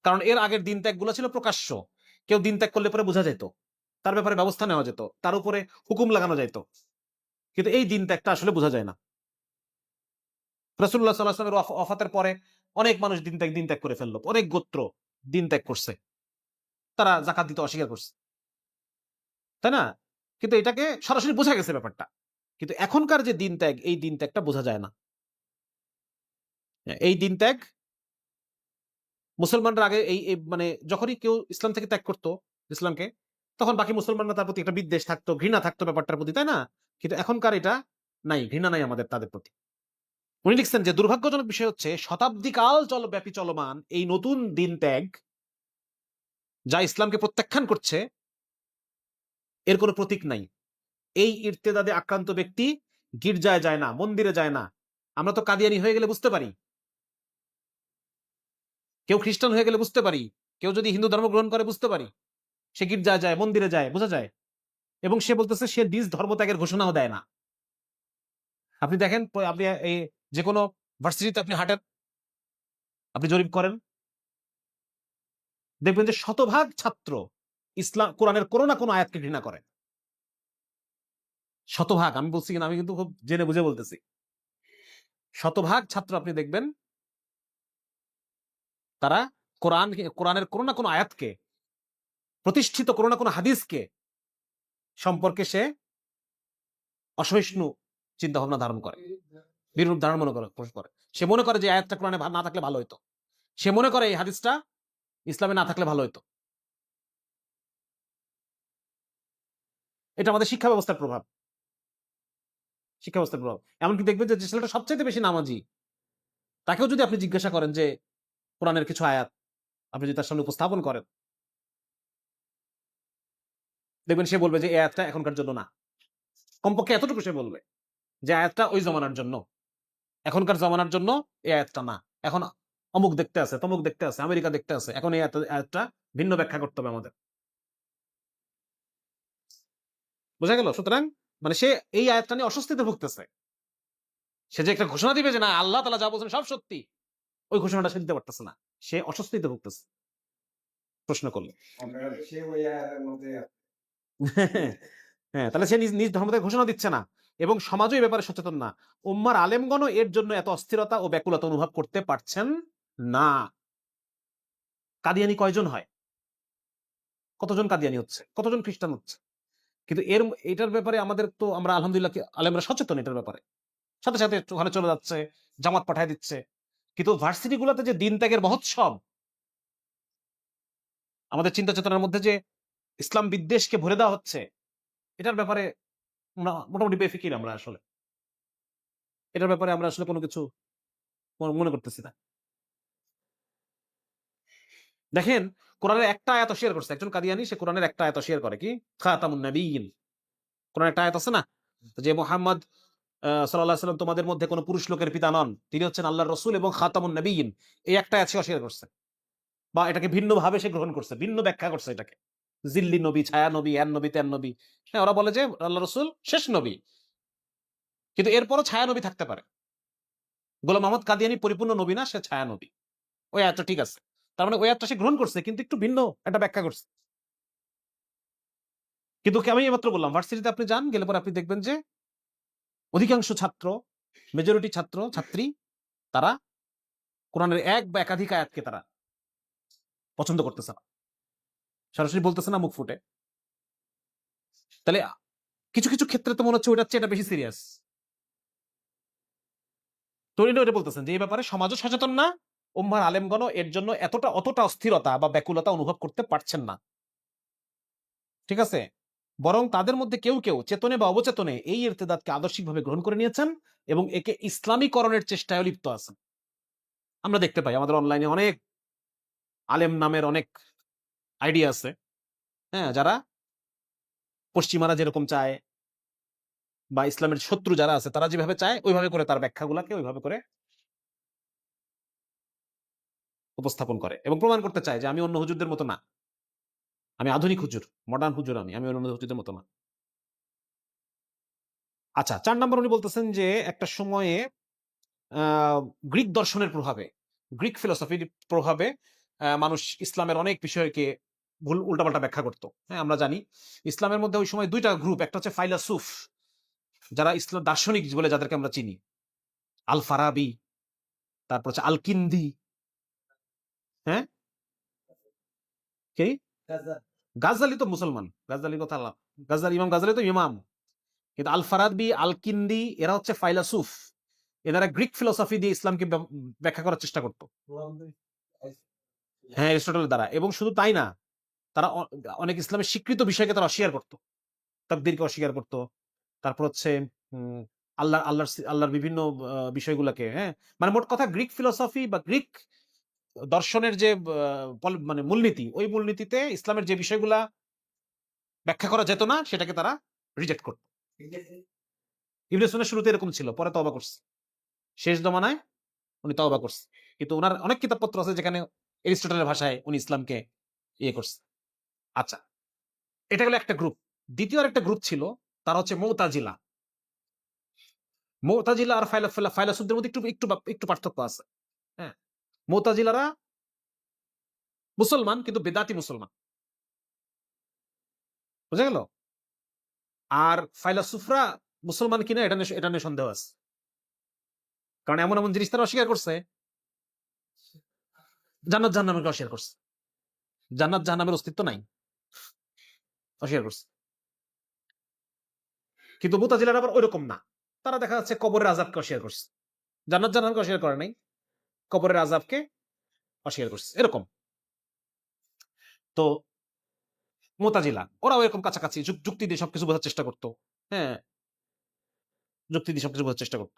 কারণ এর আগের দিন ত্যাগ গুলো ছিল প্রকাশ্য, কেউ দিন ত্যাগ করলে পরে বোঝা যেত। তার ব্যাপারে ব্যবস্থা নেওয়া যেত, তার উপরে হুকুম লাগানো যেত, কিন্তু এই দিন ত্যাগটা আসলে বোঝা যায় না। রাসূলুল্লাহ সাল্লাল্লাহু আলাইহি ওয়াসাল্লামের ওয়াফাতের পরে অনেক মানুষ দিন ত্যাগ করে ফেললো, অনেক গোত্র দিন ত্যাগ করছে, তারা যাকাত দিতে অস্বীকার করছে, তাই না? কিন্তু এটাকে সরাসরি বোঝা গেছে ব্যাপারটা। কিন্তু এখনকার যে দিন ত্যাগ, এই দিন ত্যাগটা বোঝা যায় না। এই দিন ত্যাগ মুসলমানরা আগে এই মানে যখনই কেউ ইসলাম থেকে ত্যাগ করতো ইসলামকে, তখন বাকি মুসলমানরা তার প্রতি একটা বিদ্বেষ থাকতো, ঘৃণা থাকতো ব্যাপারটার প্রতি, তাই না? কিন্তু এখনকার এটা নাই, ঘৃণা নাই আমাদের তাদের প্রতি। উনি লিখছেন যে দুর্ভাগ্যজনক বিষয় হচ্ছে শতাব্দী কাল ব্যাপী চলমান এই নতুন দিন ত্যাগ, যা ইসলামকে প্রত্যাখ্যান করছে, এর কোনো প্রতীক নাই। এই ইর্তেদাদে আক্রান্ত ব্যক্তি গির্জায় যায় না, মন্দিরে যায় না। আমরা তো কাদিয়ানি হয়ে গেলে বুঝতে পারি, কেউ খ্রিস্টান হয়ে গেলে বুঝতে পারি, কেউ যদি হিন্দু ধর্ম গ্রহণ করে বুঝতে পারি, সে গির্জায় যায়, মন্দিরে যায়, বোঝা যায়। এবং সে বলতেছে সে নিজ ধর্মত্যাগের ঘোষণাও দেয় না। আপনি দেখেন, আপনি এই যে কোনো ভার্সিটিতে আপনি হাঁটেন, আপনি জরিপ করেন, দেখবেন যে শতভাগ ছাত্র ইসলাম কোরআনের কোনো না কোনো আয়াতকে ঘৃণা করে। শতভাগ, আমি বলছি কিনা, আমি কিন্তু খুব জেনে বুঝে বলতেছি। শতভাগ ছাত্র আপনি দেখবেন তারা কোরআনের কোনো না কোনো আয়াতকে, প্রতিষ্ঠিত কোনো না কোনো হাদিসকে সম্পর্কে সে অসহিষ্ণু চিন্তা ভাবনা ধারণ করে, বিরূপ ধারণ মনে করে। সে মনে করে যে আয়াতটা কোরআনে না থাকলে ভালো হতো, সে মনে করে এই হাদিসটা ইসলামে না থাকলে ভালো হতো। এটা আমাদের শিক্ষা ব্যবস্থার প্রভাব, শিক্ষা ব্যবস্থার প্রভাব। এমনকি দেখবেন যে ছেলেটা সবচেয়ে বেশি নামাজি, তাকেও যদি আপনি জিজ্ঞাসা করেন যে কোরআনের কিছু আয়াত আপনি যদি তার সামনে উপস্থাপন করেন, দেখবেন সে বলবে যে এই আয়াতটা এখনকার জন্য না। কমপক্ষে এতটুকু সে বলবে যে আয়াতটা ওই জমানার জন্য, এখনকার জমানার জন্য এই আয়াতটা না। এখন অমুক দেখতে আছে, তমুক দেখতে আছে, আমেরিকা দেখতে আছে, এখন এই আয়াতটা ভিন্ন ব্যাখ্যা করতে হবে আমাদের। বোঝা গেল? সুতরাং মানে সে এই আয়াতটা নিয়ে অস্বস্তিতে ভুগতেছে। সে যে একটা ঘোষণা দিবে যে না আল্লাহ তাআলা যা বলছেন সব সত্যি, ওই ঘোষণাটা সে দিতে পারতেছে না, সে অস্বস্তিতে ভুগতেছে প্রশ্ন করলে। হ্যাঁ, তাহলে সে নিজ নিজ ধর্ম থেকে ঘোষণা দিচ্ছে না, এবং সমাজও এই ব্যাপারে সচেতন না। উম্মার আলেমগণও এর জন্য এত অস্থিরতা ও ব্যাকুলতা অনুভব করতে পারছেন না। কাদিয়ানি কয়জন হয়? কতজন কাদিয়ানি হচ্ছে, কতজন খ্রিস্টান হচ্ছে? কিন্তু এটার ব্যাপারে আমাদের তো, আমরা আলহামদুলিল্লাহ আলেমরা সচেতন এটার ব্যাপারে, সাথে সাথে ওখানে চলে যাচ্ছে, জামাত পাঠায় দিচ্ছে। কিন্তু ভার্সিটি গুলোতে যে দিন ত্যাগের মহোৎসব, আমাদের চিন্তা চেতনার মধ্যে যে ইসলাম বিদ্বেষকে ভরে দেওয়া হচ্ছে, এটার ব্যাপারে মোটামুটি বেফিকির আমরা আসলে। এটার ব্যাপারে আমরা আসলে কোনো কিছু মনে করতেছি না। দেখেন, কোরআনের একটা আয়াত শেয়ার করছে একজন কাদিয়ানি, সে কোরআনের একটা আয়াত শেয়ার করে, কি খাতামুন নবিয়্যিন, কোরআনের একটা আয়াত আছে না যে মুহাম্মদ সাল্লাল্লাহু আলাইহি সাল্লাম তোমাদের মধ্যে কোনো পুরুষ লোকের পিতা নন, তিনি হচ্ছেন আল্লাহর রাসূল এবং খাতামুন নবিয়্যিন। এই একটা আয়াত সে অস্বীকার করছে, বা এটাকে ভিন্ন ভাবে সে গ্রহণ করছে, ভিন্ন ব্যাখ্যা করছে এটাকে। জিল্লি নবী, ছায়া নবী, এন নবী, তেন নবী। হ্যাঁ, ওরা বলে যে আল্লাহ রাসূল শেষ নবী, কিন্তু এরপরও ছায়া নবী থাকতে পারে। গোলাম মোহাম্মদ কাদিয়ানী পরিপূর্ণ নবী না, সে ছায়া নবী। ওই আয়াতটা ঠিক আছে, তার মানে ওই আয়াতটা সে গ্রহণ করছে, কিন্তু একটু ভিন্ন একটা ব্যাখ্যা করছে। কিন্তু আমি এইমাত্র বললাম, ভার্সিটিতে আপনি যান, গেলে পরে আপনি দেখবেন যে অধিকাংশ ছাত্র, মেজরিটি ছাত্র ছাত্রী, তারা কোরআনের এক বা একাধিক আয়াতকে তারা পছন্দ করতেছে না, সরাসরি বলতেছে না মুখ ফুটে। তাহলে কিছু কিছু ক্ষেত্রে তো মনে হচ্ছে ওইটার চেয়ে এটা বেশি সিরিয়াস। তরিনো এটা বলতেছেন যে এই ব্যাপারে সমাজও সচেতন না, উম্মার আলেমগণও এর জন্য অতটা অস্থিরতা বা ব্যাকুলতা অনুভব করতে পারছেন না। ঠিক আছে? বরং তাদের মধ্যে কেউ কেউ চেতনে বা অবচেতনে এই ইরতেদাদকে আদর্শিকভাবে গ্রহণ করে নিয়েছেন এবং একে ইসলামীকরণের চেষ্টায় লিপ্ত আছেন। আমরা দেখতে পাই আমাদের অনলাইনে অনেক আলেম নামের অনেক আইডিয়া আছে, হ্যাঁ, যারা পশ্চিমারা যেরকম চায় বা ইসলামের শত্রু যারা আছে তারা যেভাবে চায় ওইভাবে করে তার ব্যাখ্যাগুলোকে ওইভাবে করে উপস্থাপন করে এবং প্রমাণ করতে চায় যে আমি অন্য হুজুরদের মতো না, আমি আধুনিক হুজুর, মডার্ন হুজুর, আমি অন্য হুজুরদের মতো না। আচ্ছা, 4 নম্বর উনি বলতেছেন যে একটা সময়ে গ্রিক দর্শনের প্রভাবে, গ্রিক ফিলোসফির প্রভাবে মানুষ ইসলামের অনেক বিষয়কে ভুল উল্টাপাল্টা ব্যাখ্যা করতো। হ্যাঁ, আমরা জানি ইসলামের মধ্যে ওই সময় দুইটা গ্রুপ, একটা হচ্ছে ফাইলাসুফ, যারা ইসলাম দার্শনিক বলে যাদেরকে আমরা চিনি, আল ফারাবি, তারপর হচ্ছে আল কিন্দি। হ্যাঁ, কে? গাজ্জালি তো মুসলমান, গাজ্জালির কথা আলাপ। গাজ্জালি, ইমাম গাজ্জালি তো ইমাম, কিন্তু আল ফারাবি, আল কিন্দি এরা হচ্ছে ফাইলাসুফ। এনারা গ্রিক ফিলোসফি দিয়ে ইসলামকে ব্যাখ্যা করার চেষ্টা করতো। হ্যাঁ, এরিস্টটলের দ্বারা। এবং শুধু তাই না, তারা অনেক ইসলামের স্বীকৃত বিষয়কে তারা অস্বীকার করতো, তাকদীরকে অস্বীকার করতো। তারপর হচ্ছে আল্লাহর বিভিন্ন বিষয়গুলোকে, হ্যাঁ, মানে মোট কথা গ্রিক ফিলোসফি বা গ্রিক দর্শনের যে মানে মূলনীতি, ওই মূলনীতিতে ইসলামের যে বিষয়গুলা ব্যাখ্যা করা যেত না সেটাকে তারা রিজেক্ট করত। ইবনে সিনার শুরুতে এরকম ছিল, পরে তওবা করছে, শেষ জমানায় উনি তওবা করছে। কিন্তু ওনার অনেক কিতাবপত্র আছে যেখানে এরিস্টটলের ভাষায় উনি ইসলামকে ইয়ে করছে। আচ্ছা, এটা হলো একটা গ্রুপ। দ্বিতীয় আরেকটা গ্রুপ ছিল, তারা হচ্ছে মুতাজিলা। মুতাজিলা আর ফাইলাসুফদের মধ্যে একটু একটু একটু পার্থক্য আছে। হ্যাঁ, মুতাজিলারা মুসলমান কিন্তু বেদাতি মুসলমান, বুঝা গেল? আর ফাইলাসুফরা মুসলমান কিনা এটা নিয়ে সন্দেহ আছে, কারণ এমন এমন জিনিস তারা অস্বীকার করছে। জান্নাত জাহান্নামকে অস্বীকার করছে, জান্নাত জাহান্নামের অস্তিত্ব নাই, অস্বীকার করছে। কিন্তু মুতাজিলারা আবার ওইরকম না, তারা দেখা যাচ্ছে কবরের আযাবকে অস্বীকার করছে, জান্নাত জাহান্নামকে অস্বীকার করে নাই, কবরের আযাবকে অস্বীকার করছে, এরকম। তো মুতাজিলা ওরাও এরকম কাছাকাছি, যুক্তি দিয়ে সবকিছু বোঝার চেষ্টা করতো। হ্যাঁ, যুক্তি দিয়ে সবকিছু বোঝার চেষ্টা করতো।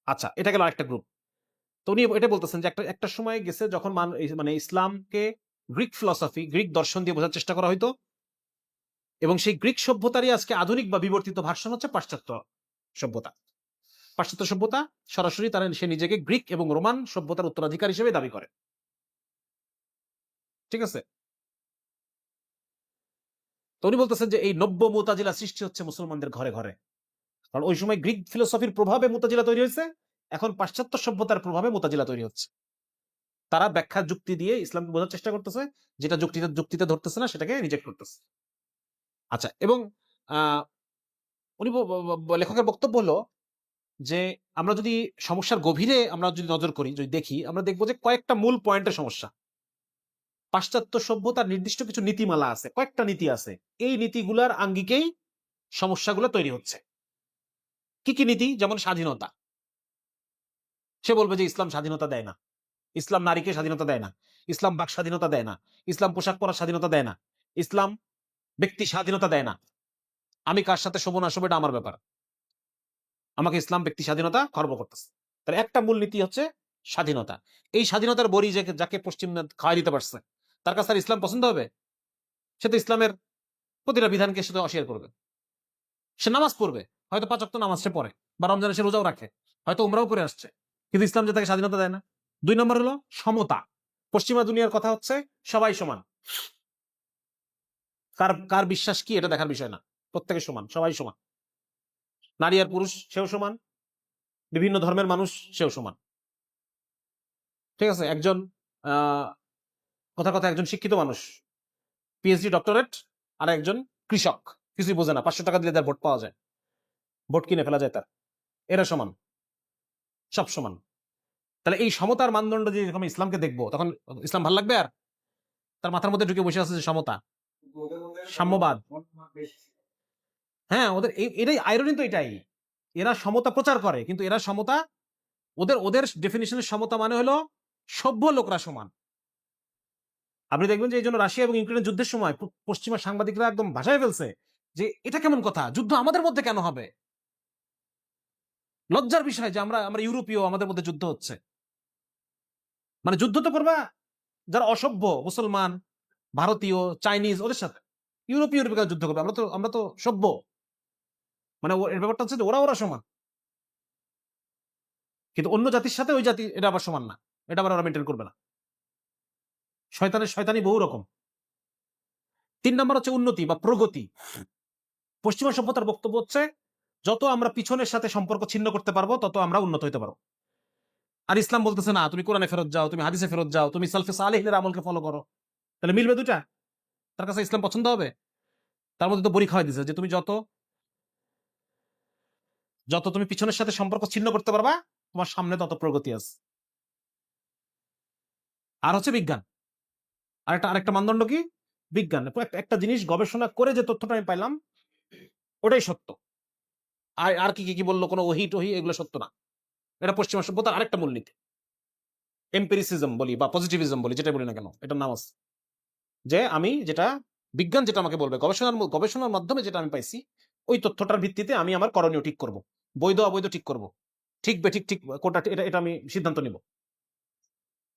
আচ্ছা, এটা গেল আরেকটা গ্রুপ। তো উনি এটা বলতেছেন যে একটা সময় গেছে যখন মানে ইসলামকে গ্রিক ফিলসফি, গ্রিক দর্শন দিয়ে বোঝার চেষ্টা করা হইতো, এবং সেই গ্রিক সভ্যতারই আজকে আধুনিক বা বিবর্তিত ভার্সন হচ্ছে পাশ্চাত্য সভ্যতা। পাশ্চাত্য সভ্যতা সরাসরি সে নিজেকে গ্রিক এবং রোমান সভ্যতার উত্তরাধিকার হিসেবে দাবি করে। ঠিক আছে? তো উনি বলতেছেন যে এই নব্য মুতাজিলা সৃষ্টি হচ্ছে মুসলমানদের ঘরে ঘরে, কারণ ওই সময় গ্রিক ফিলোসফির প্রভাবে মুতাজিলা তৈরি হয়েছে, এখন পাশ্চাত্য সভ্যতার প্রভাবে মুতাজিলা তৈরি হচ্ছে। তারা ব্যাখ্যা যুক্তি দিয়ে ইসলামকে বোঝার চেষ্টা করতেছে, যেটা যুক্তিতে ধরতেছে না সেটাকে রিজেক্ট করতেছে। আচ্ছা, এবং উনি লেখকের বক্তব্য হলো যে আমরা যদি সমস্যার গভীরে আমরা যদি নজর করি, যদি দেখি, আমরা দেখবো যে কয়েকটা মূল পয়েন্টের সমস্যা। পাশ্চাত্য সভ্যতার নির্দিষ্ট কিছু নীতিমালা আছে, কয়েকটা নীতি আছে, এই নীতিগুলার আঙ্গিকেই সমস্যাগুলো তৈরি হচ্ছে। কি কি নীতি? যেমন স্বাধীনতা। সে বলবে যে ইসলাম স্বাধীনতা দেয় না, ইসলাম নারীকে স্বাধীনতা দেয় না, ইসলাম বাক স্বাধীনতা দেয় না, ইসলাম পোশাক পরার স্বাধীনতা দেয় না, ইসলাম ব্যক্তি স্বাধীনতা দেয় না, আমি কার সাথে শোবো না শোবো এটা আমার ব্যাপার, আমাকে ইসলাম ব্যক্তি স্বাধীনতা খর্ব করতেছে। তাহলে একটা মূল নীতি হচ্ছে স্বাধীনতা। এই স্বাধীনতার বড়ি যাকে পশ্চিম খাওয়াই দিতে পারছে, তার কাছে আর ইসলাম পছন্দ হবে? সে তো ইসলামের প্রতিটা বিধানকে সে অস্বীকার করবে। সে নামাজ পড়বে, হয়তো 5 ওয়াক্ত নামাজ সে পড়ে, বা রমজানে সে রোজাও রাখে, হয়তো উমরাও করে আসছে, কিন্তু ইসলাম যে তাকে স্বাধীনতা দেয় না। 2 নম্বর হলো সমতা। পশ্চিমা দুনিয়ার কথা হচ্ছে সবাই সমান, কার বিশ্বাস কি এটা দেখার বিষয় না, প্রত্যেকে সমান, সবাই সমান, নারী আর পুরুষ সেও সমান, বিভিন্ন ধর্মের মানুষ সেও সমান। ঠিক আছে? একজন কথা একজন শিক্ষিত মানুষ, পিএইচডি ডক্টরেট, আর একজন কৃষক, কিছুই বোঝে না, 500 টাকা দিলে তার ভোট পাওয়া যায়, ভোট কিনে ফেলা যায় তার, এরা সমান, সব সমান। তাহলে এই সমতার মানদণ্ড দিয়ে যখন ইসলামকে দেখবো, তখন ইসলাম ভাল লাগবে? আর তার মাথার মধ্যে ঢুকে বসে আছে যে সমতা, সাম্যবাদ। হ্যাঁ, ওদের এটাই আইরনি, তো এটাই, এরা সমতা প্রচার করে, কিন্তু এরা সমতা, ওদের ডেফিনিশনের সমতা মানে হলো সভ্য লোকরা সমান। আপনি দেখবেন যে এই জন্য রাশিয়া এবং ইউক্রেনের যুদ্ধের সময় পশ্চিমা সাংবাদিকরা একদম ভাষায় ফেলছে যে এটা কেমন কথা, যুদ্ধ আমাদের মধ্যে কেন হবে? লজ্জার বিষয় যে আমরা ইউরোপীয়, আমাদের মধ্যে যুদ্ধ হচ্ছে। মানে যুদ্ধ তো করবা যারা অসভ্য, মুসলমান, ভারতীয়, চাইনিজ, ওদের সাথে। ইউরোপীয় যুদ্ধ করবে, আমরা তো সভ্য। মানে এর ব্যাপারটা হচ্ছে যে ওরা সমান, কিন্তু অন্য জাতির সাথে ওই জাতি এটা আবার সমান না, এটা আবার ওরা মেনটেন করবে না। শয়তানি বহু রকম। 3 নম্বর হচ্ছে উন্নতি বা প্রগতি। পশ্চিমা সভ্যতার বক্তব্য হচ্ছে যত আমরা পিছনের সাথে সম্পর্ক ছিন্ন করতে পারবো, তত আমরা উন্নত হইতে পারবো। আর ইসলাম বলতেছে না, তুমি কোরআনে ফেরত যাও, তুমি হাদিসে ফেরত যাও, তুমি সালফে সালেহদের আমলকে ফলো করো। তাহলে মিলবে দুটা? তার কাছে ইসলাম পছন্দ হবে? তার মধ্যে তো বড়ি খাওয়াই দিছে যে তুমি যত যত তুমি পিছনের সাথে সম্পর্ক ছিন্ন করতে পারবা, তোমার সামনে তত প্রগতি আছে। আর হচ্ছে বিজ্ঞান, আরেকটা মানদণ্ড কি? বিজ্ঞান। একটা জিনিস গবেষণা করে যে তথ্যটা আমি পাইলাম ওটাই সত্য। আর আর কি কি কি বললো, কোনো ওহি টহি এগুলো সত্য না। এটা পশ্চিমা সভ্যতার আরেকটা মূলনীতি। এম্পিরিসিজম বলি বা পজিটিভিজম বলি, যেটা বলি না কেন, এটার নাম আছে যে আমি যেটা বিজ্ঞান যেটা আমাকে বলবে, গবেষণার মাধ্যমে যেটা আমি পাইছি, ওই তথ্যটার ভিত্তিতে আমি আমার করণীয় ঠিক করব, বৈধ অবৈধ ঠিক করব, ঠিক বেঠিক ঠিক কোনটা, এটা এটা আমি সিদ্ধান্ত নিব,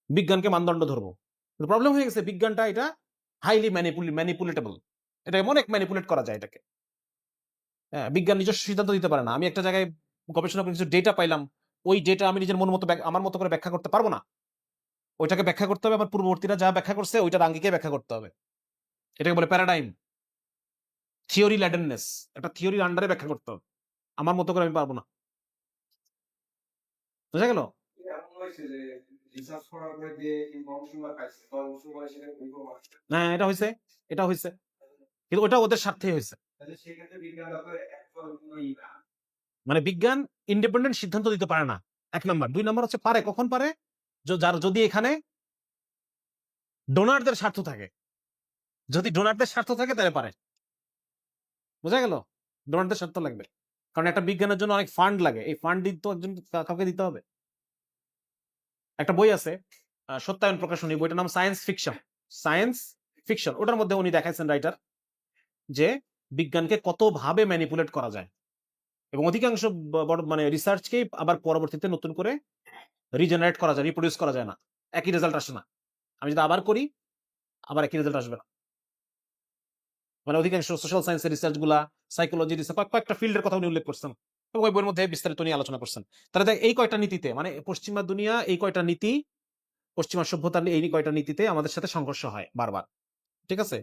বিজ্ঞানকে মানদণ্ড ধরবো। কিন্তু প্রবলেম হয়ে গেছে, বিজ্ঞানটা এটা হাইলি ম্যানিপুলেটেবল, এটা অনেক ম্যানিপুলেট করা যায় এটাকে। হ্যাঁ, বিজ্ঞান নিজস্ব সিদ্ধান্ত দিতে পারে না। আমি একটা জায়গায় গবেষণা করে কিছু ডেটা পাইলাম, ওই ডেটা আমি নিজের মন মতো আমার মতো করে ব্যাখ্যা করতে পারবো না। ওইটাকে ব্যাখ্যা করতে হবে আমার পূর্ববর্তীরা যা ব্যাখ্যা করছে ওইটার আঙ্গিকে ব্যাখ্যা করতে হবে। এটাকে বলে প্যারাডাইম, থিওরি ল্যাডেননেস। একটা থিওরির আন্ডারে ব্যাখ্যা করতে হবে, আমার মতো করে আমি পারবো না। বুঝা গেল? হ্যাঁ, এটা হয়েছে, এটা হয়েছে, কিন্তু ওটা ওদের স্বার্থেই হয়েছে। মানে বিজ্ঞান ইন্ডিপেন্ডেন্ট সিদ্ধান্ত দিতে পারে না, 1 নম্বর। 2 নম্বর হচ্ছে পারে, কখন পারে? যার যদি এখানে ডোনারদের স্বার্থ থাকে, যদি ডোনারদের স্বার্থ থাকে তাহলে পারে। বোঝা গেল? ডোনারদের স্বার্থ লাগবে, কারণ একটা বিজ্ঞানের জন্য অনেক ফান্ড লাগে, এই ফান্ড তো একজন কাউকে দিতে হবে। একটা বই আছে সত্যায়ন প্রকাশনী, বইটার নাম সায়েন্স ফিকশন। সায়েন্স ফিকশন, ওটার মধ্যে উনি দেখাইছেন রাইটার যে বিজ্ঞানকে কত ভাবে ম্যানিপুলেট করা যায়, এবং অধিকাংশ মানে রিসার্চকেই আবার পরবর্তীতে নতুন করে রিজেনারেট করা যায়, রিপ্রোডিউস করা যায় না, একই রেজাল্ট আসে না। আমি যদি আবার করি আবার একই রেজাল্ট আসবে না। মানে অধিকাংশ সোশ্যাল সায়েন্সের রিসার্চ গুলা, সাইকোলজি রিসার্চ, কয়েকটা ফিল্ডের কথা উনি উল্লেখ করছেন এবং ওই বইয়ের মধ্যে বিস্তারিত নিয়ে আলোচনা করছেন। তাহলে দেখ, এই কয়টা নীতিতে, মানে পশ্চিমা দুনিয়া এই কয়টা নীতি, পশ্চিমা সভ্যতার এই কয়টা নীতিতে আমাদের সাথে সংঘর্ষ হয় বারবার। ঠিক আছে?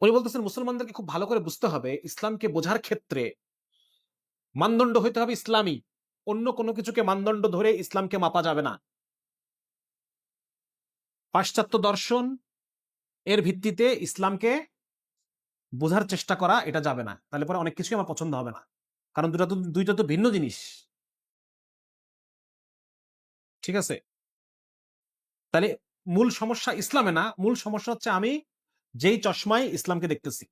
উনি বলতেছেন মুসলমানদেরকে খুব ভালো করে বুঝতে হবে, ইসলামকে বোঝার ক্ষেত্রে মানদণ্ড হইতে হবে ইসলামী, অন্য কোনো কিছুকে মানদণ্ড ধরে ইসলামকে মাপা যাবে না। পাশ্চাত্য দর্শন এর ভিত্তিতে ইসলামকে বোঝার চেষ্টা করা এটা যাবে না, তাহলে পরে অনেক কিছুই আমার পছন্দ হবে না, কারণ দুইটা তো ভিন্ন জিনিস। ঠিক আছে? তাহলে মূল সমস্যা ইসলামে না, মূল সমস্যা হচ্ছে আমি যেই চশমায় ইসলামকে দেখতেছি,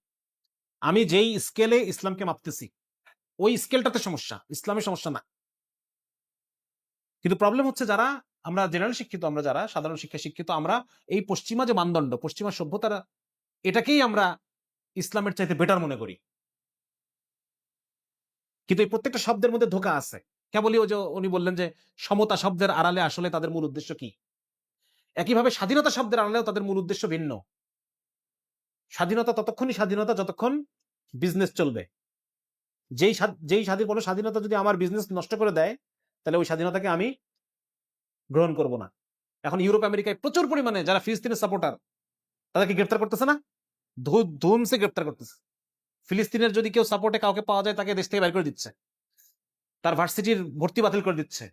আমি যেই স্কেলে ইসলামকে মাপতেছি, ওই স্কেলটাতে সমস্যা, ইসলামের সমস্যা না। কিন্তু প্রবলেম হচ্ছে যারা আমরা জেনারেল শিক্ষিত, আমরা যারা সাধারণ শিক্ষা শিক্ষিত, আমরা এই পশ্চিমা যে মানদণ্ড, পশ্চিমা সভ্যতার, এটাকেই আমরা ইসলামের চাইতে বেটার মনে করি। কিন্তু এই প্রত্যেকটা শব্দের মধ্যে ধোঁকা আছে। কেবলই ওই যে উনি বললেন যে সমতা শব্দের আড়ালে আসলে তাদের মূল উদ্দেশ্য কি। একইভাবে স্বাধীনতা শব্দের আড়ালেও তাদের মূল উদ্দেশ্য ভিন্ন। স্বাধীনতা ততক্ষণই স্বাধীনতা যতক্ষণ বিজনেস চলবে। যেই স্বাধীনতা যদি আমার বিজনেস নষ্ট করে দেয়, তাহলে ওই স্বাধীনতাকে আমি গ্রহণ করব না। এখন ইউরোপ আমেরিকায় প্রচুর পরিমাণে যারা ফিলিস্তিনের সাপোর্টার, তাদেরকে গ্রেপ্তার করতেছে না? ধুমসে গ্রেপ্তার করতেছে। ফিলিস্তিনের যদি কেউ সাপোর্টে কাউকে পাওয়া যায়, তাকে দেশ থেকে বের করে দিচ্ছে, তার ভার্সিটির ভর্তি বাতিল করে দিচ্ছে।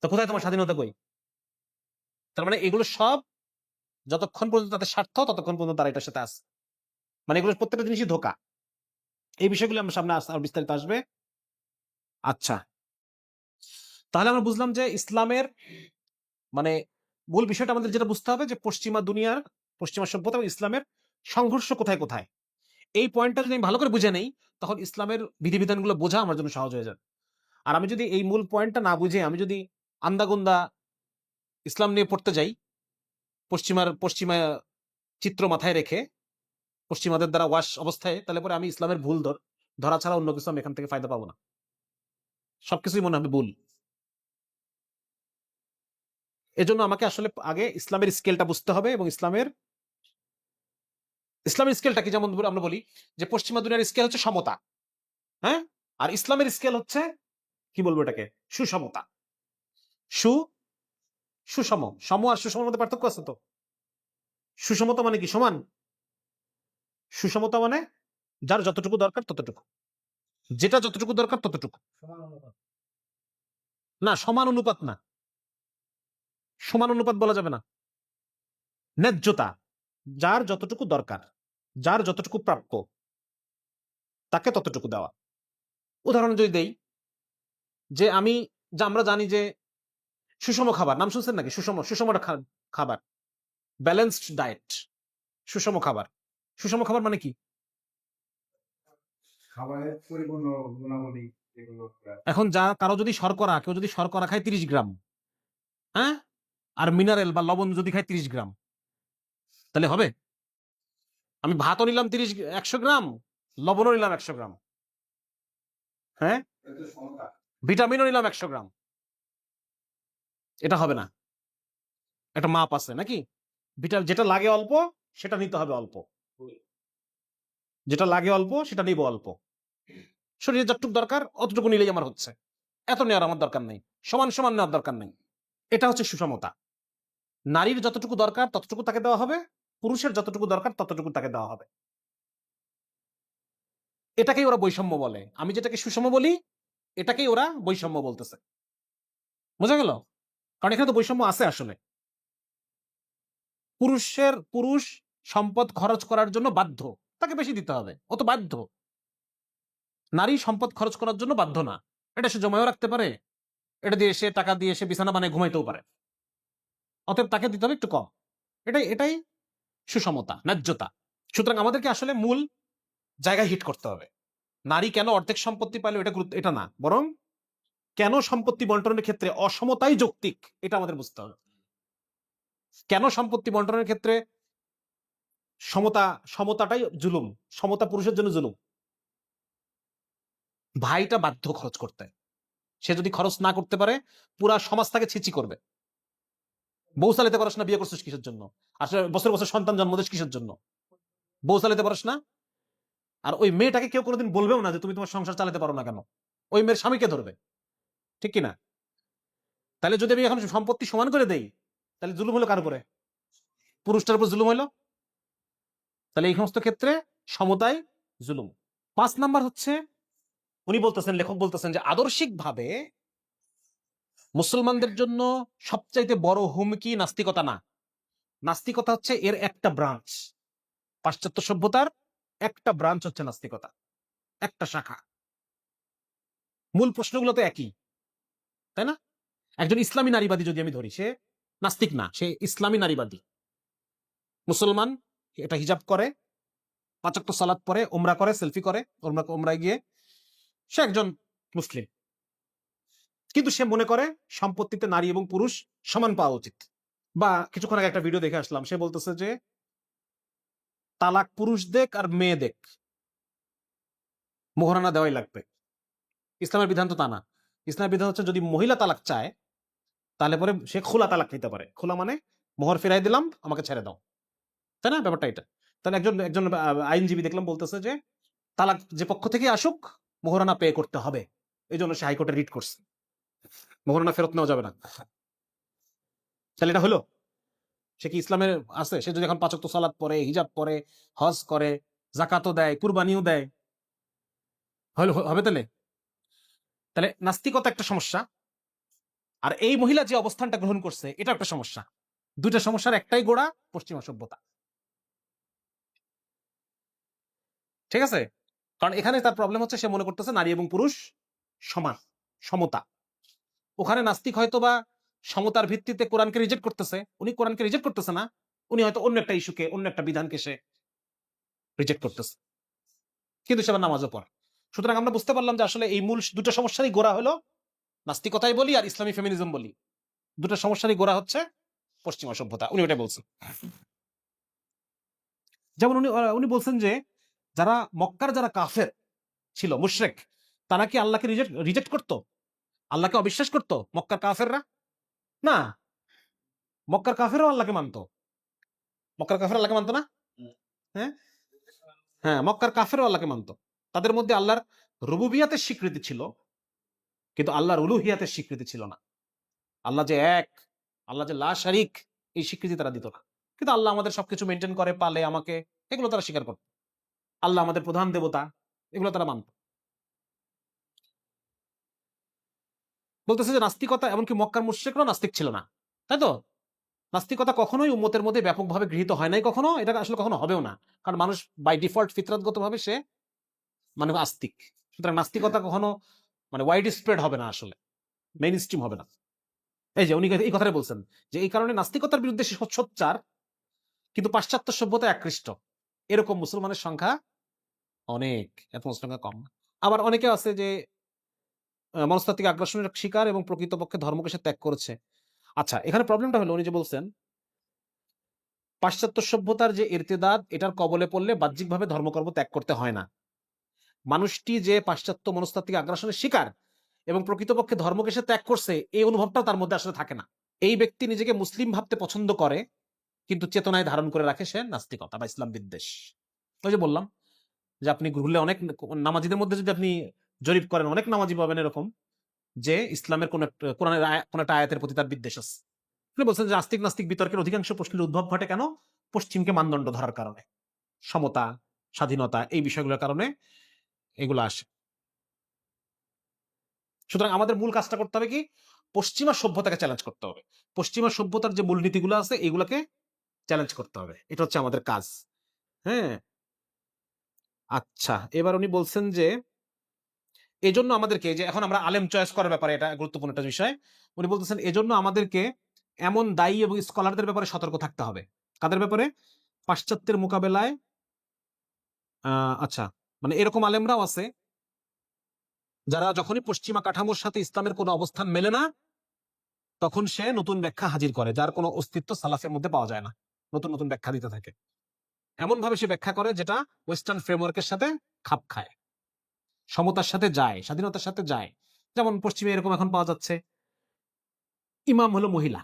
তো কোথায় তোমার স্বাধীনতা কই? তার মানে এগুলো সব যতক্ষণ পর্যন্ত তাদের স্বার্থ, ততক্ষণ পর্যন্ত তারা এটার সাথে আছে। মানে এগুলো প্রত্যেকটা জিনিসই ধোঁকা। এই বিষয়গুলো আমরা সামনে আর বিস্তারিত আসবে। আচ্ছা, তাহলে আমরা বুঝলাম যে ইসলামের মানে মূল বিষয়টা আমাদের যেটা বুঝতে হবে যে পশ্চিমা দুনিয়ার, পশ্চিমা সভ্যতা এবং ইসলামের সংঘর্ষ কোথায় কোথায়। এই পয়েন্টটা যদি আমি ভালো করে বুঝে নেই, তখন ইসলামের বিধিবিধানগুলো বোঝা আমার জন্য সহজ হয়ে যাবে। আর আমি যদি এই মূল পয়েন্টটা না বুঝে আমি যদি আন্দাগুন্দা ইসলাম নিয়ে পড়তে যাই, পশ্চিমা চিত্র মাথায় রেখে পশ্চিমাদের দ্বারা ওয়াশ অবস্থায়, তাহলে পরে আমি ইসলামের ভুল ধরা ছাড়া অন্য কিছু আমি এখান থেকে ফায়দা পাবো না, সবকিছুই মনে হবে ভুল। এজন্য আমাকে আসলে আগে ইসলামের স্কেলটা বুঝতে হবে, এবং ইসলামের স্কেলটা কি, যেমন আমরা বলি যে পশ্চিমা দুনিয়ার স্কেল হচ্ছে সমতা, হ্যাঁ, আর ইসলামের স্কেল হচ্ছে কি বলবো এটাকে, সুসমতা। সু সুষম, সম আর সুষমের মধ্যে পার্থক্য আছে তো। সুসমতা মানে কি? সমান। সুসমতা মানে যার যতটুকু দরকার ততটুকু, যেটা যতটুকু দরকার ততটুকু। না, সমান অনুপাত না, সমান অনুপাত বলা যাবে না। ন্যায্যতা, যার যতটুকু দরকার, যার যতটুকু প্রাপ্য তাকে ততটুকু দেওয়া। উদাহরণ যদি দেই, যে আমরা জানি যে সুষম খাবার নাম শুনছেন নাকি? সুষম সুষম খাবার, ব্যালেন্সড ডায়েট, সুষম খাবার। সুষম খাবার মানে কি? খাবারের পরিপূর্ণ গুণাবলী যেগুলো এখন কারো যদি শর্করা, কেউ যদি শর্করা খায় 30 গ্রাম, হ্যাঁ, আর মিনারেল বা লবণ যদি খায় 30 গ্রাম, তাহলে হবে? আমি ভাতও নিলাম 100 গ্রাম, লবণও নিলাম 100 গ্রাম, হ্যাঁ, ভিটামিনও নিলাম 100 গ্রাম, এটা হবে না। একটা মাপ আছে নাকি? যেটা লাগে অল্প সেটা নিতে হবে অল্প, যেটা লাগে অল্প সেটা নিব অল্প। শরীরে যতটুকু দরকার অতটুকু নিলেই আমার হচ্ছে, এত নেওয়ার আমার দরকার নেই, সমান সমান নেওয়ার দরকার নেই। এটা হচ্ছে সুষমতা। নারীর যতটুকু দরকার ততটুকু তাকে দেওয়া হবে, পুরুষের যতটুকু দরকার ততটুকু তাকে দেওয়া হবে। এটাকেই ওরা বৈষম্য বলে। আমি যেটাকে সুষম বলি এটাকেই ওরা বৈষম্য বলতেছে। বোঝা গেল? কারণ এখানে তো বৈষম্য আছে আসলে। পুরুষ সম্পদ খরচ করার জন্য বাধ্য, তাকে বেশি দিতে হবে, ও তো বাধ্য। নারী সম্পদ খরচ করার জন্য বাধ্য না, এটা সে জমায়ও রাখতে পারে, এটা দিয়ে সে টাকা দিয়ে সে বিছানা বানায় ঘুমাইতেও পারে, অতএব তাকে দিতে হবে একটু কম। এটাই সুষমতা, ন্যায্যতা। সুতরাং আমাদেরকে আসলে মূল জায়গায় হিট করতে হবে। নারী কেন অর্ধেক সম্পত্তি পাইল এটা না, বরং কেন সম্পত্তি বন্টনের ক্ষেত্রে অসমতাই যৌক্তিক, এটা আমাদের বুঝতে হবে। কেন সম্পত্তি বন্টনের ক্ষেত্রে সমতাটাই জুলুম, সমতা পুরুষের জন্য জুলুম। ভাইটা বাধ্য খরচ করতে, সে যদি খরচ না করতে পারে পুরা সমাজ তাকে ছিচি করবে। বউ চালাতে পারস না, বিয়ে করছিস কিসের জন্য? আসলে বছর বছর সন্তান জন্ম দিস কিসের জন্য? বউ চালাতে পারস না। আর ওই মেয়েটাকে কেউ কোনোদিন বলবেও না যে তুমি তোমার সংসার চালাতে পারো না কেন, ওই মেয়ের স্বামীকে ধরবে, ঠিক কিনা? তাহলে যদি আমি এখন সম্পত্তি সমান করে দেই, তাহলে জুলুম হলো কার উপরে? পুরুষটার উপর জুলুম হলো। তাহলে এই সমস্ত ক্ষেত্রে সমতায় জুলুম। 5 নাম্বার হচ্ছে, উনি বলতেছেন, লেখক বলতেছেন যে আদর্শিকভাবে মুসলমানদের জন্য সবচাইতে বড় হুমকি নাস্তিকতা না, নাস্তিকতা হচ্ছে এর একটা ব্রাঞ্চ। পাশ্চাত্য সভ্যতার একটা ব্রাঞ্চ হচ্ছে নাস্তিকতা, একটা শাখা। মূল প্রশ্নগুলো তো একই, তাই না? একজন ইসলামী নারীবাদী যদি আমি ধরি, সে নাস্তিক না, সে ইসলামী নারীবাদী। মুসলমান, এটা হিজাব করে, 5 ওয়াক্ত সালাত পড়ে, ওমরা করে, সেলফি করে, ওমরায় গিয়ে সে একজন মুসলিম। কিন্তু সে মনে করে সম্পত্তিতে নারী এবং পুরুষ সমান পাওয়া উচিত। বা কিছুক্ষণ আগে একটা ভিডিও দেখে আসলাম, সে বলতেছে যে তালাক পুরুষ দেখ আর মেয়ে দেখ, মোহরানা দেওয়াই লাগবে। ইসলামের বিধান তো তা না। ইসলামের বিধান হচ্ছে যদি মহিলা তালাক চায় তাহলে পরে সে খোলা তালাক নিতে পারে। খোলা মানে মোহর ফেরাই দিলাম, আমাকে ছেড়ে দাও, তাই না? ব্যাপারটা এটা। তাহলে একজন একজন আইনজীবী দেখলাম বলতেছে যে তালাক যে পক্ষ থেকে আসুক মোহরানা পে করতে হবে, এই জন্য সে হাইকোর্টে রিট করছে, মোহরানা ফেরত নেওয়া যাবে না। তাহলে এটা হলো, সে কি ইসলামের আছে? সে যদি এখন 5 ওয়াক্ত সালাত পড়ে, হিজাব পরে, হজ করে, জাকাতও দেয়, কুরবানিও দেয়, হবে? তাহলে তাহলে নাস্তিকতা একটা সমস্যা, আর এই মহিলা যে অবস্থানটা গ্রহণ করছে এটা একটা সমস্যা। দুইটা সমস্যার একটাই গোড়া, পশ্চিমা সভ্যতা। ঠিক আছে? কারণ এখানে তার প্রবলেম হচ্ছে সে মনে করতেছে নারী এবং পুরুষ সমান, সমতা। ওখানে নাস্তিক হয়তো বা সমতার ভিত্তিতে কোরআনকে রিজেক্ট করতেছে, উনি কোরআনকে রিজেক্ট করতেছে না, উনি হয়তো অন্য একটা ইস্যুকে, অন্য একটা বিধানকে সে রিজেক্ট করতেছে, কিন্তু সে আবার নামাজও পড়ে। সুতরাং আমরা বুঝতে পারলাম যে আসলে এই মূল দুটো সমস্যারই গোড়া হলো, নাস্তিকতাই বলি আর ইসলামী ফেমিনিজম বলি, দুটো সমস্যারই গোড়া হচ্ছে পশ্চিমা সভ্যতা। উনি ওটা বলছেন। যেমন উনি বলছেন যে মক্কার যারা কাফের ছিল, মুশরিক, তারা কি আল্লাহকে রিজেক্ট করতো, আল্লাহকে অবিশ্বাস করতো? মক্কার কাফেররা না, মক্কার কাফেরও আল্লাহকে মানতো। মক্কার কাফের আল্লাহকে মানতো না? হ্যাঁ, হ্যাঁ, মক্কার কাফেরও আল্লাহকে মানতো। তাদের মধ্যে আল্লাহর রুবুবিয়াতের স্বীকৃতি ছিল, কিন্তু আল্লাহর উলুহিয়াতের স্বীকৃতি ছিল না। আল্লাহ যে এক, আল্লাহ যে লা শারিক, এই স্বীকৃতি তারা দিত না। কিন্তু আল্লাহ আমাদের সবকিছু মেনটেন করে, পালে আমাকে, এগুলো তারা স্বীকার করত। আল্লাহ আমাদের প্রধান দেবতা, এগুলো তারা মানত। বলতেছে যে নাস্তিকতা, এমনকি মক্কার মুশরিকরাও নাস্তিক ছিল না, তাই তো? নাস্তিকতা কখনোই উম্মতের মধ্যে ব্যাপকভাবে গৃহীত হয় নাই কখনো, এটা আসলে কখনো হবেও না, কারণ মানুষ বাই ডিফল্ট ফিতরাতগতভাবে সে মানে আস্তিক। সুতরাং নাস্তিকতা কখনো মানে ওয়াইড স্প্রেড হবে না, আসলে মেইন স্ট্রিম হবে না। এই যে উনি এই কথাটা বলছেন যে এই কারণে নাস্তিকতার বিরুদ্ধে সে সোচ্চার, কিন্তু পাশ্চাত্য সভ্যতায় আকৃষ্ট, এরকম মুসলমানের সংখ্যা অনেক, এত সংখ্যা কম না। আবার অনেকে আছে যে মনস্তাত্ত্বিক আগ্রাসনের শিকার এবং প্রকৃতপক্ষে ধর্মকে সে ত্যাগ করেছে। আচ্ছা, এখানে প্রবলেমটা হলো উনি যে বলছেন পাশ্চাত্য সভ্যতার যে ইরতিদাদ, এটার কবলে পড়লে বাহ্যিকভাবে ধর্মকর্ম ত্যাগ করতে হয় না। মানুষটি যে পাশ্চাত্য মনস্তাত্ত্বিক আগ্রাসনের শিকার এবং প্রকৃতপক্ষে ধর্মকে সে ত্যাগ করছে, এই অনুভবটাও তার মধ্যে আসলে থাকে না। এই ব্যক্তি নিজেকে মুসলিম ভাবতে পছন্দ করে, কিন্তু চেতনায় ধারণ করে রাখে সে নাস্তিকতা বা ইসলাম বিদ্বেষ। ওই যে বললাম যে আপনি ঘুরলে অনেক নামাজিদের মধ্যে যদি আপনি জরিপ করেন, অনেক নামাজি পাবেন এরকম যে ইসলামের কোন কোরআনের কোন একটা আয়াতের প্রতি তার বিদ্বেষ আছে। আপনি বলছেন যে আস্তিক নাস্তিক বিতর্কের অধিকাংশ প্রশ্নের উদ্ভব ঘটে কেন? পশ্চিমকে মানদণ্ড ধরার কারণে, সমতা, স্বাধীনতা, এই বিষয়গুলোর কারণে এগুলো আসে। সুতরাং আমাদের মূল কাজটা করতে হবে কি? পশ্চিমা সভ্যতাকে চ্যালেঞ্জ করতে হবে। পশ্চিমা সভ্যতার যে মূলনীতিগুলো আছে এগুলোকে চ্যালেঞ্জ করতে হবে, এটা হচ্ছে আমাদের কাজ। হ্যাঁ, আচ্ছা, এবার উনি বলছেন যে এজন্য আমাদেরকে, যে এখন আমরা আলেম চয়েস করার ব্যাপারে, এটা গুরুত্বপূর্ণ একটা বিষয়। উনি বলতেছেন এজন্য আমাদেরকে এমন দায়ী এবং স্কলারদের ব্যাপারে সতর্ক থাকতে হবে। কাদের ব্যাপারে? পাশ্চাত্যের মোকাবেলায়। আচ্ছা, মানে এরকম আলেমরাও আছে যারা যখনই পশ্চিমা কাঠামোর সাথে ইসলামের কোনো অবস্থান মেলে না, তখন সে নতুন ব্যাখ্যা হাজির করে, যার কোনো অস্তিত্ব সালাফের মধ্যে পাওয়া যায় না। নতুন নতুন ব্যাখ্যা দিতে থাকে, এমন ভাবে সে ব্যাখ্যা করে যেটা ওয়েস্টার্ন ফ্রেমওয়ার্কের সাথে খাপ খায়, সমতার সাথে যায়, স্বাধীনতার সাথে যায়। যেমন পশ্চিমে এরকম এখন পাওয়া যাচ্ছে ইমাম হলো মহিলা,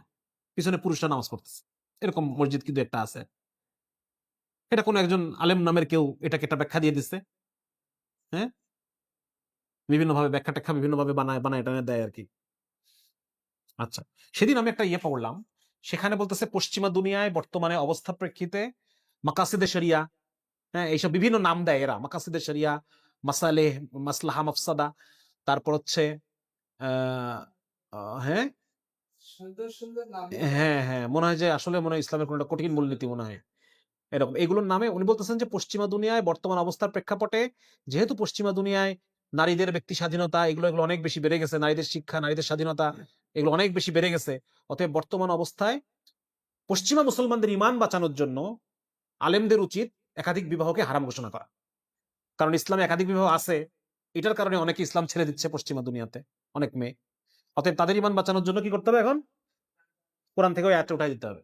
পিছনে পুরুষরা নামাজ পড়তেছে, এরকম মসজিদ কিন্তু একটা আছে। এটা কোন একজন আলেম নামের কেউ এটাকে একটা ব্যাখ্যা দিয়ে দিচ্ছে। হ্যাঁ, বিভিন্ন ভাবে ব্যাখ্যা ট্যাখ্যা বিভিন্ন ভাবে বানায় বানায় টানায় দেয় আর কি। আচ্ছা, সেদিন আমি একটা ইয়ে পড়লাম, সেখানে বলতেছে পশ্চিমা দুনিয়ায় বর্তমানে অবস্থা প্রেক্ষিতে মাকাসিদে শরিয়া, হ্যাঁ, এইসব বিভিন্ন নাম দেয় এরা, মাকাসিদে শরিয়া, মাসালেহ, মাসলাহা, মাফসাদা, তারপর হচ্ছে আহ হ্যাঁ সুন্দর সুন্দর নাম হ্যাঁ হ্যাঁ, মনে হয় যে আসলে মনে হয় ইসলামের কোন একটা কঠিন মূলনীতি মনে হয় এরকম এগুলোর নামে। উনি বলতেছেন যে পশ্চিমা দুনিয়ায় বর্তমান অবস্থার প্রেক্ষাপটে, যেহেতু পশ্চিমা দুনিয়ায় নারীদের ব্যক্তি স্বাধীনতা এগুলো এগুলো অনেক বেশি বেড়ে গেছে, নারীদের শিক্ষা, নারীদের স্বাধীনতা এগুলো অনেক বেশি বেড়ে গেছে। অতএব বর্তমান অবস্থায় পশ্চিমা মুসলমানদের ইমান বাঁচানোর জন্য আলেমদের উচিত একাধিক বিবাহকে হারাম ঘোষণা করা। কারণ ইসলামে একাধিক বিবাহ আছে, এটার কারণে অনেকে ইসলাম ছেড়ে দিচ্ছে পশ্চিমা দুনিয়াতে, অনেক মেয়ে। অতএব তাদের ইমান বাঁচানোর জন্য কি করতে হবে? এখন কোরআন থেকে ওই আয়াতটা উঠাই দিতে হবে।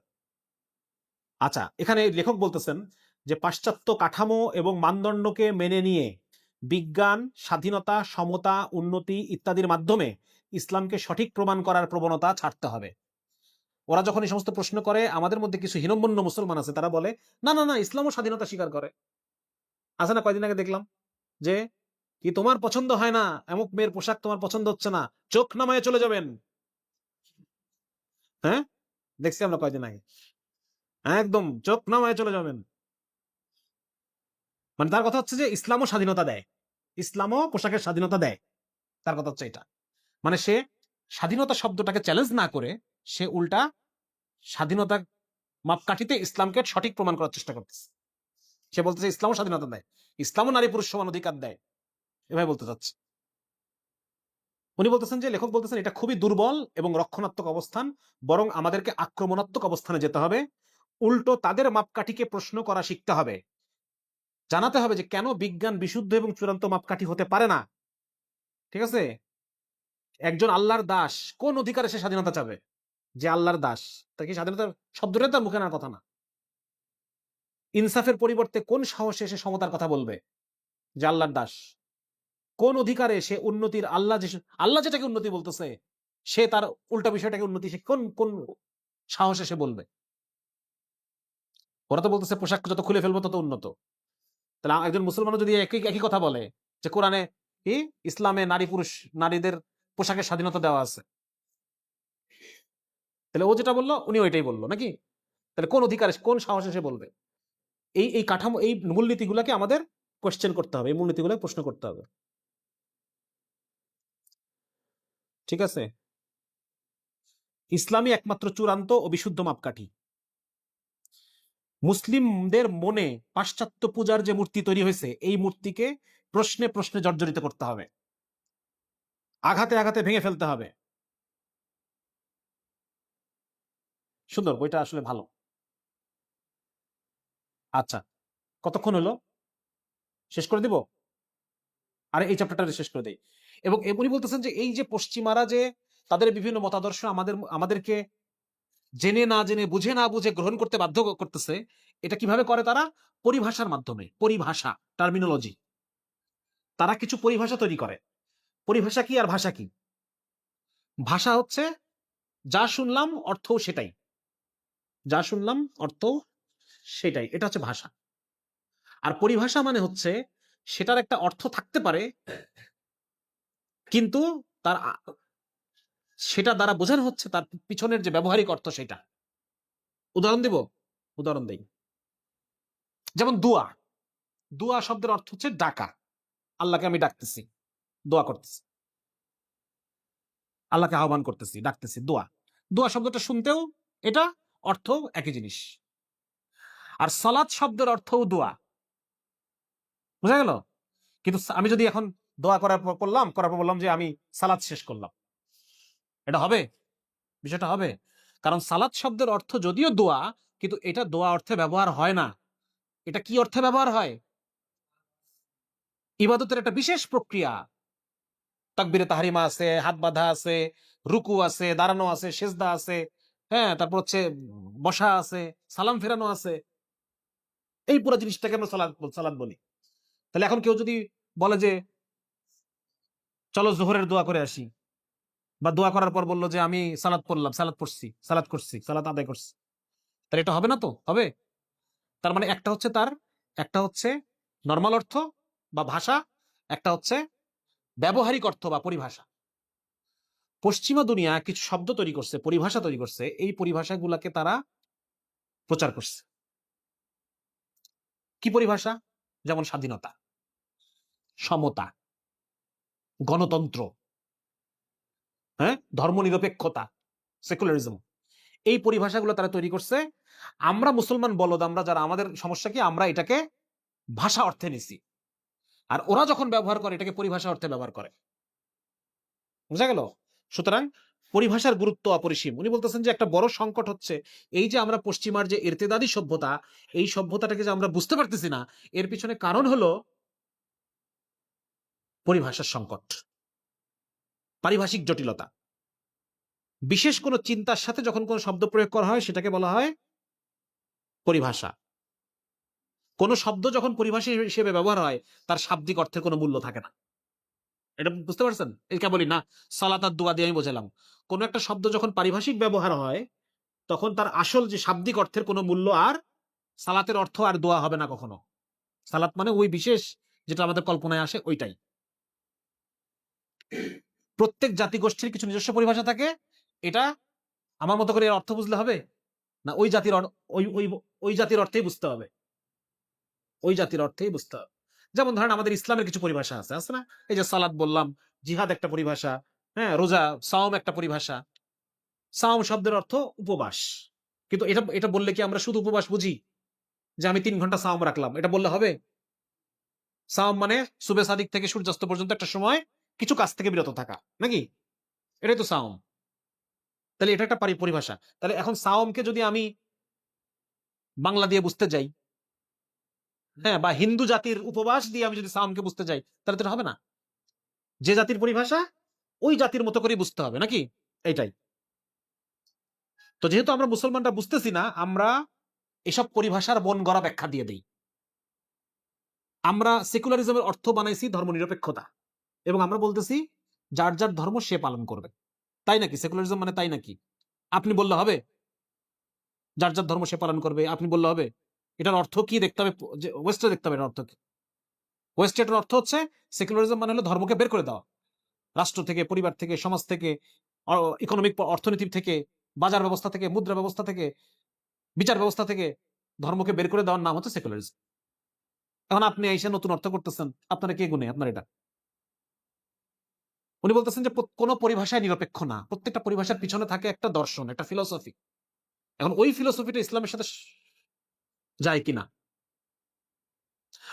আচ্ছা, এখানে লেখক বলতেছেন যে পাশ্চাত্য কাঠামো এবং মানদণ্ডকে মেনে নিয়ে বিজ্ঞান, স্বাধীনতা, সমতা, উন্নতি ইত্যাদির মাধ্যমে ইসলামকে সঠিক প্রমাণ করার প্রবণতা ছাড়তে হবে। ওরা যখন এই সমস্ত প্রশ্ন করে, আমাদের মধ্যে কিছু হীনম্মন্য মুসলমান আছে, তারা বলে না না না, ইসলামও স্বাধীনতা স্বীকার করে। আছে না, কয়দিন আগে দেখলাম যে কি তোমার পছন্দ হয় না, এমক মেয়ের পোশাক তোমার পছন্দ হচ্ছে না, চোখ নামায় চলে যাবেন। হ্যাঁ, দেখছি আমরা কয়দিন আগে, একদম চোখ নামায় চলে যাবেন। মানে তার কথা হচ্ছে যে ইসলামও স্বাধীনতা দেয়, ইসলামও পোশাকের স্বাধীনতা দেয়। তার কথা হচ্ছে এটা, মানে সে স্বাধীনতা শব্দটাকে চ্যালেঞ্জ না করে সে উল্টা স্বাধীনতা মাপকাঠিতে ইসলামকে সঠিক প্রমাণ করার চেষ্টা করতেছে। সে বলতেছে ইসলামও স্বাধীনতা দেয়, ইসলামও নারী পুরুষ সমান অধিকার দেয়, এভাবে বলতে চাচ্ছে। উনি বলতেছেন যে, লেখক বলতেছেন এটা খুবই দুর্বল এবং রক্ষণাত্মক অবস্থান, বরং আমাদেরকে আক্রমণাত্মক অবস্থানে যেতে হবে। উল্টো তাদের মাপকাঠিকে প্রশ্ন করা শিখতে হবে, জানাতে হবে যে কেন বিজ্ঞান বিশুদ্ধ এবং চূড়ান্ত মাপকাঠি হতে পারে না। ঠিক আছে, একজন আল্লাহর দাস কোন অধিকারে সে স্বাধীনতা চাবে? যে আল্লাহর দাস, তার কি স্বাধীনতার শব্দটাই তার মুখে আনার কথা না। ইনসাফের পরিবর্তে কোন সাহসে সে সমতার কথা বলবে? যে আল্লাহর দাস কোন অধিকারে সে উন্নতির, আল্লাহ যেটাকে উন্নতি বলতেছে সে তার উল্টা বিষয়টাকে উন্নতি, সে কোন কোন সাহসে সে বলবে? ওরা তো বলতেছে পোশাক যত খুলে ফেলবো তত উন্নত। তাহলে একজন মুসলমানও যদি একই একই কথা বলে যে কোরআনে কি ইসলামে নারী পুরুষ নারীদের পোশাকের স্বাধীনতা দেওয়া আছে, তাহলে ও যেটা বললো উনি ওইটাই বললো নাকি? তাহলে কোন অধিকারে কোন সাহসে সে বলবে? এই এই কাঠামো, এই মূলনীতিগুলোকে আমাদের কোশ্চেন করতে হবে, এই মূলনীতিগুলো প্রশ্ন করতে হবে। ঠিক আছে। ইসলামই একমাত্র চূড়ান্ত ও বিশুদ্ধ মাপকাঠি। মুসলিমদের মনে পাশ্চাত্য পূজার যে মূর্তি তৈরি হয়েছে, এই মূর্তিকে প্রশ্নে প্রশ্নে জর্জরিত করতে হবে, আঘাতে আঘাতে ভেঙে ফেলতে হবে। সুন্দর, বইটা আসলে ভালো। আচ্ছা, কতক্ষণ হলো? শেষ করে দিব? আরে এই চ্যাপ্টারটা শেষ করে দেই। এবং উনি বলতেছেন যে এই যে পশ্চিমারা যে তাদের বিভিন্ন মতাদর্শ আমাদেরকে জেনে না জেনে, বুঝে না বুঝে গ্রহণ করতে বাধ্য করতেছে, এটা কিভাবে করে তারা? পরিভাষার মাধ্যমে। পরিভাষা, টার্মিনোলজি। তারা কিছু পরিভাষা তৈরি করে। পরিভাষা কি আর ভাষা কি? ভাষা হচ্ছে যা শুনলাম অর্থ সেটাই, যা শুনলাম অর্থ সেটাই, এটা হচ্ছে ভাষা। আর পরিভাষা মানে হচ্ছে সেটার একটা অর্থ থাকতে পারে, কিন্তু তার সেটা দ্বারা বোঝানো হচ্ছে তার পিছনের যে ব্যবহারিক অর্থ সেটা। উদাহরণ দেব, উদাহরণ দেই। যেমন দোয়া। দোয়া শব্দের অর্থ হচ্ছে ডাকা। আল্লাহকে আমি ডাকতেছি, দোয়া করতেছি, আল্লাহকে আহ্বান করতেছি, ডাকতেছি, দোয়া। দোয়া শব্দটা শুনতেও এটা অর্থ একই জিনিস। আর সালাত শব্দের অর্থও দোয়া। বুঝা গেল? কিন্তু আমি যদি এখন দোয়া করার পর বললাম যে আমি সালাত শেষ করলাম, এটা হবে? বিষয়টা হবে? কারণ সালাত শব্দের অর্থ যদিও দোয়া, কিন্তু এটা দোয়া অর্থে ব্যবহার হয় না। এটা কি অর্থে ব্যবহার হয়? ইবাদতের একটা বিশেষ প্রক্রিয়া। তাকবীরে তাহরিমা আছে, হাত বাঁধা আছে, রুকু আছে, দাঁড়ানো আছে, সেজদা আছে, হ্যাঁ, তারপর হচ্ছে বসা আছে, সালাম ফেরানো আছে। এই পুরো জিনিসটাকে আমরা সালাত বলি। তাহলে এখন কেউ যদি বলে যে চলো জোহরের দোয়া করে আসি, বা দোয়া করার পর বললো যে আমি সালাত পড়লাম, সালাত পড়ছি, সালাত করছি, সালাত আদায় করছি, তাহলে এটা হবে না তো? হবে। তার মানে একটা হচ্ছে নর্মাল অর্থ বা ভাষা, একটা হচ্ছে ব্যবহারিক অর্থ বা পরিভাষা। পশ্চিমা দুনিয়া কিছু শব্দ তৈরি করছে, পরিভাষা তৈরি করছে, এই পরিভাষাগুলোকে তারা প্রচার করছে। কি পরিভাষা? যেমন স্বাধীনতা, সমতা, গণতন্ত্র, হ্যাঁ, ধর্মনিরপেক্ষতা, সেকুলারিজম। এই পরিভাষাগুলো তারা তৈরি করছে। আমরা মুসলমান বলদ, আমরা যারা, আমাদের সমস্যা কি? আমরা এটাকে ভাষা অর্থে নিছি, আর ওরা যখন ব্যবহার করে এটাকে পরিভাষা অর্থে ব্যবহার করে। বুঝা গেল? সুতরাং পরিভাষার গুরুত্ব অপরিসীম। উনি বলতেছেন যে একটা বড় সংকট হচ্ছে এই যে আমরা পশ্চিমার যে ইরতেদাদি সভ্যতা, এই সভ্যতাটাকে যে আমরা বুঝতে পারতেছি না, এর পিছনে কারণ হলো পরিভাষার সংকট, পারিভাষিক জটিলতা। বিশেষ কোনো চিন্তার সাথে যখন কোনো শব্দ প্রয়োগ করা হয় সেটাকে বলা হয় পরিভাষা। কোন শব্দ যখন পরিভাষা হিসেবে ব্যবহার হয় তার শাব্দিক অর্থের কোনো মূল্য থাকে না। এটা বুঝতে পারছেন? এই বলি না, সালাত আর দোয়া দিয়ে আমি বোঝালাম। কোন একটা শব্দ যখন পারিভাষিক ব্যবহার হয় তখন তার আসল যে শাব্দিক অর্থের কোনো মূল্য আর সালাতের অর্থ আর দোয়া হবে না কখনো। সালাত মানে ওই বিশেষ যেটা আমাদের কল্পনায় আসে ওইটাই। প্রত্যেক জাতিগোষ্ঠীর কিছু নিজস্ব পরিভাষা থাকে। এটা আমার মতো করে এর অর্থ বুঝলে হবে না, ওই জাতির ওই ওই ওই জাতির অর্থেই বুঝতে হবে, ওই জাতির অর্থেই বুঝতে হবে। যেমন ধরেন আমাদের ইসলামের কিছু পরিভাষা আছে, আছে না? এই যে সালাত বললাম, জিহাদ একটা পরিভাষা, হ্যাঁ, রোজা, সাওম একটা পরিভাষা। সাওম শব্দের অর্থ উপবাস। কিন্তু এটা এটা বললে কি আমরা শুধু উপবাস বুঝি যে আমি 3 ঘন্টা সাওম রাখলাম? এটা বললে হবে? সাওম মানে সুবে সাদিক থেকে সূর্যাস্ত পর্যন্ত একটা সময় কিছু কাজ থেকে বিরত থাকা, নাকি? এটাই তো সাওম। তাহলে এটা একটা পরিভাষা। তাহলে এখন সাওমকে যদি আমি বাংলা দিয়ে বুঝতে যাই, হ্যাঁ, বা হিন্দু জাতির উপবাস দিয়ে আমি যদি সাওমকে বুঝতে যাই, তাহলে তো এটা হবে না। যে জাতির পরিভাষা ওই জাতির মতো করে বুঝতে হবে, নাকি? এইটাই। তো যেহেতু আমরা মুসলমানরা বুঝতেছি না, আমরা এসব পরিভাষার মন গড়া ব্যাখ্যা দিয়ে দেই। আমরা সেকুলারিজমের অর্থ বানাইছি ধর্মনিরপেক্ষতা, এবং আমরা বলতেছি যার যার ধর্ম সে পালন করবে। তাই নাকি? সেকুলারিজম মানে তাই নাকি? আপনি বললে হবে যার যার ধর্ম সে পালন করবে? আপনি বললে হবে? এটার অর্থ কি দেখতে হবে, যে ওয়েস্টে দেখতে হবে এটার অর্থ কি। ওয়েস্টে এটার অর্থ হচ্ছে সেকুলারিজম মানে হলো ধর্মকে বের করে দেওয়া, রাষ্ট্র থেকে, পরিবার থেকে, সমাজ থেকে, ইকোনমিক অর্থনীতি থেকে, বাজার ব্যবস্থা থেকে, মুদ্রা ব্যবস্থা থেকে, বিচার ব্যবস্থা থেকে ধর্মকে বের করে দেওয়ার নাম হচ্ছে সেকুলারিজম। এখন আপনি এসে নতুন অর্থ করতেছেন, আপনারা কে গুনে আপনার এটা? উনি বলতেছেন যে কোনো পরিভাষায় নিরপেক্ষ না, প্রত্যেকটা পরিভাষার পিছনে থাকে একটা দর্শন, একটা ফিলোসফি। এখন ওই ফিলোসফিটা ইসলামের সাথে যায় কিনা।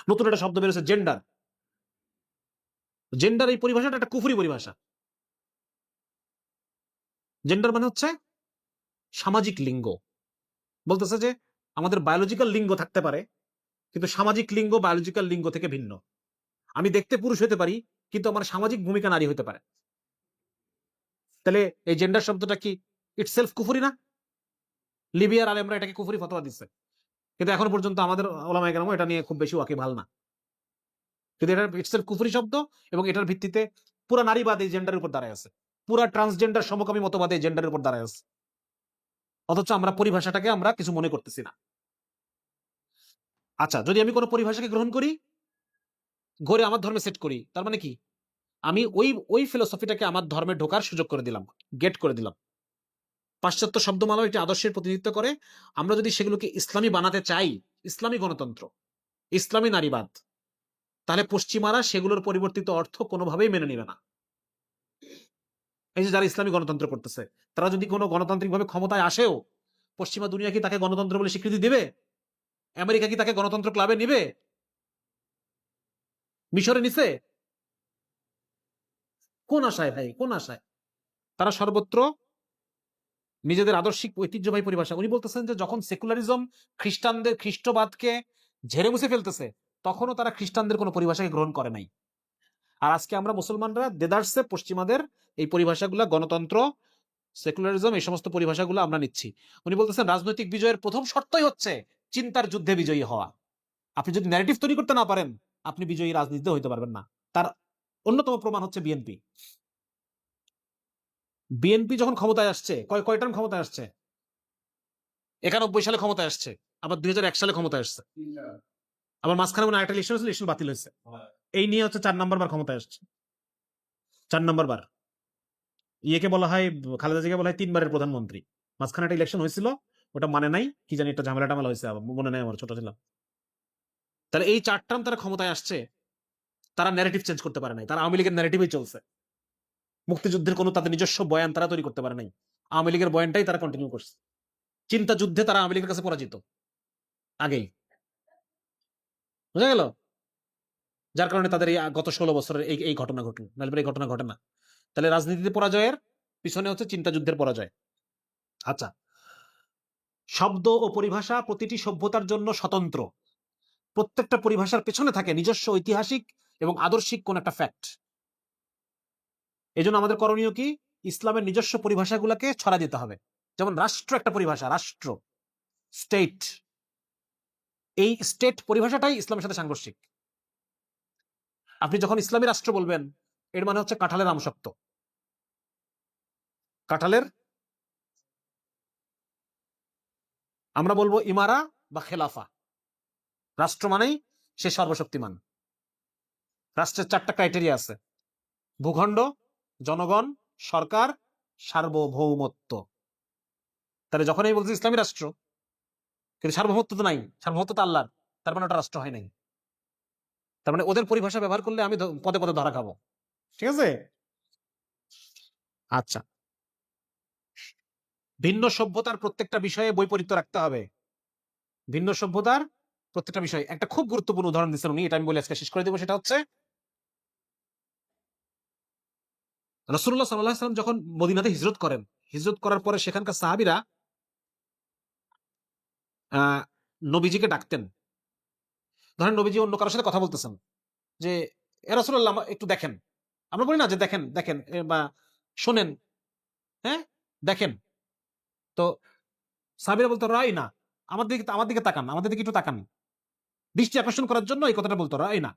নতুন একটা শব্দ বেরোছে, জেন্ডার। জেন্ডার এই পরিভাষাটা একটা কুফরি পরিভাষা। জেন্ডার মানে হচ্ছে সামাজিক লিঙ্গ। বলতেছে যে আমাদের বায়োলজিক্যাল লিঙ্গ থাকতে পারে, কিন্তু সামাজিক লিঙ্গ বায়োলজিক্যাল লিঙ্গ থেকে ভিন্ন। আমি দেখতে পুরুষ হতে পারি, কিন্তু আমার সামাজিক ভূমিকা নারী হতে পারে। তাহলে এই জেন্ডার শব্দটা কি ইটসেলফ কুফরি না? লিবিয়ার আলেমরা এটাকে কুফরি ফতোয়া দিচ্ছে, কিন্তু এখন পর্যন্ত আমাদের ওলামায়ে কেরাম এটা নিয়ে খুব বেশি ওয়াকিবহাল না। কিন্তু এটা ইটসেলফ কুফরি শব্দ, এবং এটার ভিত্তিতে পুরা নারীবাদ এই জেন্ডারের উপর দাঁড়ায় আছে, পুরা ট্রান্সজেন্ডার সমকামী মতবাদ এই জেন্ডারের উপর দাঁড়ায় আছে। অথচ আমরা পরিভাষাটাকে আমরা কিছু মনে করতেছি না। আচ্ছা, যদি আমি কোনো পরিভাষাকে গ্রহণ করি, ঘরে আমার ধর্মে সেট করি, তার মানে কি আমি ওই ওই ফিলোসফিটাকে আমার ধর্মে ঢোকার সুযোগ করে দিলাম, গেট করে দিলাম। পাশ্চাত্য শব্দমালা এটি আদর্শের প্রতিনিধিত্ব করে। আমরা যদি সেগুলোকে ইসলামী বানাতে চাই, ইসলামী গণতন্ত্র, ইসলামী নারীবাদ, তাহলে পশ্চিমারা সেগুলোর পরিবর্তিত অর্থ কোনোভাবেই মেনে নেবে না। এই যে যারা ইসলামী গণতন্ত্র করতেছে, তারা যদি কোনো গণতান্ত্রিকভাবে ক্ষমতায় আসেও, পশ্চিমা দুনিয়া কি তাকে গণতন্ত্র বলে স্বীকৃতি দিবে? আমেরিকা কি তাকে গণতন্ত্র ক্লাবে নিবে? মিশরে নিছে? কোন আশায় ভাই, কোন আশায়? তারা সর্বত্র নিজেদের আদর্শিক ঐতিহ্যবাহী পরিভাষা। উনি বলতেছেন যে যখন সেকুলারিজম খ্রিস্টানদের খ্রিস্টবাদকে ঝেড়ে মুছে ফেলতেছে, তখনও তারা খ্রিস্টানদের কোনো পরিভাষাকে গ্রহণ করে নাই। আর আজকে আমরা মুসলমানরা দেদারসে পশ্চিমাদের এই পরিভাষাগুলা, গণতন্ত্র, সেকুলারিজম, এই সমস্ত পরিভাষাগুলো আমরা নিচ্ছি। উনি বলতেছেন রাজনৈতিক বিজয়ের প্রথম শর্তই হচ্ছে চিন্তার যুদ্ধে বিজয়ী হওয়া। আপনি যদি ন্যারেটিভ তৈরি করতে না পারেন, আপনি বিজয়ী রাজনীতিতে হইতে পারবেন না। তার অন্যতম প্রমাণ হচ্ছে বিএনপি। বিএনপি যখন ক্ষমতায় আসছে, কয় টার্ম ক্ষমতায় আসছে? 91 সালে ক্ষমতায় আসছে, আবার 2001 সালে ক্ষমতায় আসছে, আবার মাঝখানে মনে একটা ইলেকশন হয়েছিল, ইলেকশন বাতিল হয়েছে। এই নিয়ে হচ্ছে 4 নম্বর বার ক্ষমতায় আসছে। 4 নম্বর বার। ইয়েকে বলা হয়, খালেদা জিয়াকে বলা হয় 3 বারের প্রধানমন্ত্রী। মাঝখানে একটা ইলেকশন হয়েছিল, ওটা মানে নাই, কি জানি একটা ঝামেলা টামেলা হয়েছে, মনে নাই আমার, ছোট ছিলাম। তাহলে এই 4 টার্ম তারা ক্ষমতায় আসছে, তারা ন্যারেটিভ চেঞ্জ করতে পারে নাই, তারা আওয়ামী লীগের ন্যারেটিভই চলছে। মুক্তিযুদ্ধের কোনো তাদের নিজস্ব বয়ান তারা তৈরি করতে পারে নাই, আওয়ামী লীগের বয়ানটাই তারা কন্টিনিউ করছে। চিন্তা যুদ্ধে তারা আওয়ামী লীগের কাছে পরাজিত আগেই, বুঝা গেল? যার কারণে তাদের এই গত 16 বছরের এই ঘটনা ঘটল, নাহলে এই ঘটনা ঘটে না। তাহলে রাজনীতিতে পরাজয়ের পিছনে হচ্ছে চিন্তা যুদ্ধের পরাজয়। আচ্ছা, শব্দ ও পরিভাষা প্রতিটি সভ্যতার জন্য স্বতন্ত্র। প্রত্যেকটা পরিভাষার পেছনে থাকে নিজস্ব ঐতিহাসিক এবং আদর্শিক কোন একটা ফ্যাক্ট। এই জন্য আমাদের করণীয় কি? ইসলামের নিজস্ব পরিভাষাগুলোকে ছড়া দিতে হবে। যেমন রাষ্ট্র একটা পরিভাষা, রাষ্ট্র, স্টেট। এই স্টেট পরিভাষাটাই ইসলামের সাথে সাংঘর্ষিক। আপনি যখন ইসলামী রাষ্ট্র বলবেন, এর মানে হচ্ছে কাঁঠালের আমসত্ব। কাঁঠালের আমরা বলবো ইমারা বা খেলাফা। রাষ্ট্র মানেই সে সর্বশক্তিমান। রাষ্ট্রের 4টা ক্রাইটেরিয়া আছে: ভূখণ্ড, জনগণ, সরকার, সার্বভৌমত্ব। তাহলে যখন আমি বলছি ইসলামী রাষ্ট্র, কিন্তু সার্বভৌমত্ব তো নাই, সার্বভৌমত্ব তো আল্লাহর, তার মানে ওটা রাষ্ট্র হয় নাই। তার মানে ওদের পরিভাষা ব্যবহার করলে আমি পদে পদে ধরা খাবো। ঠিক আছে? আচ্ছা, ভিন্ন সভ্যতার প্রত্যেকটা বিষয়ে বৈপরীত্য রাখতে হবে। ভিন্ন সভ্যতার প্রত্যেকটা বিষয়। একটা খুব গুরুত্বপূর্ণ উদাহরণ দিচ্ছেন উনি, এটা আমি বলে আজকে শেষ করে দেবো। সেটা হচ্ছে রাসূলুল্লাহ সাল্লাল্লাহু আলাইহি ওয়াসাল্লাম যখন মদিনাতে হিজরত করেন, হিজরত করার পরে সেখানকার সাহাবীরা নবীজিকে ডাকতেন। ধরেন নবীজি অন্য কারোর সাথে কথা বলতেছেন, যে এ রাসূলুল্লাহ একটু দেখেন। আমরা বলি না যে দেখেন দেখেন, বা শোনেন, হ্যাঁ দেখেন। তো সাহাবীরা বলতো রাই না, আমার দিকে তাকান, আমাদের দিকে একটু তাকান। দৃষ্টি আকর্ষণ করার জন্য এই কথাটা বলতো, রাই না,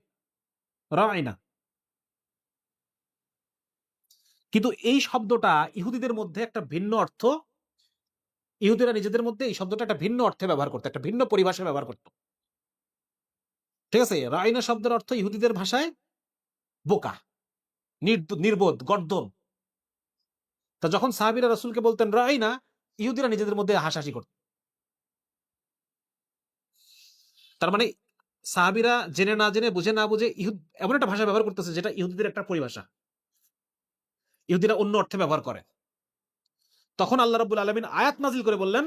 রাই না। কিন্তু এই শব্দটা ইহুদিদের মধ্যে একটা ভিন্ন অর্থ, ইহুদিরা নিজেদের মধ্যে এই শব্দটা একটা ভিন্ন অর্থে ব্যবহার করতো, একটা ভিন্ন পরিভাষায় ব্যবহার করতো। ঠিক আছে? রাইনা শব্দের অর্থ ইহুদিদের ভাষায় বোকা, নির্বোধ, গর্দভ। তা যখন সাহাবীরা রাসূলকে বলতেন রাইনা, ইহুদিরা নিজেদের মধ্যে হাসাহাসি করত। তার মানে সাহাবীরা জেনে না জেনে, বুঝে না বুঝে এমন একটা ভাষা ব্যবহার করতেছে যেটা ইহুদিদের একটা পরিভাষা। ইহুদিরা অন্য অর্থে ব্যবহার করে। তখন আল্লাহ রাব্বুল আলামিন আয়াত নাজিল করে বললেন,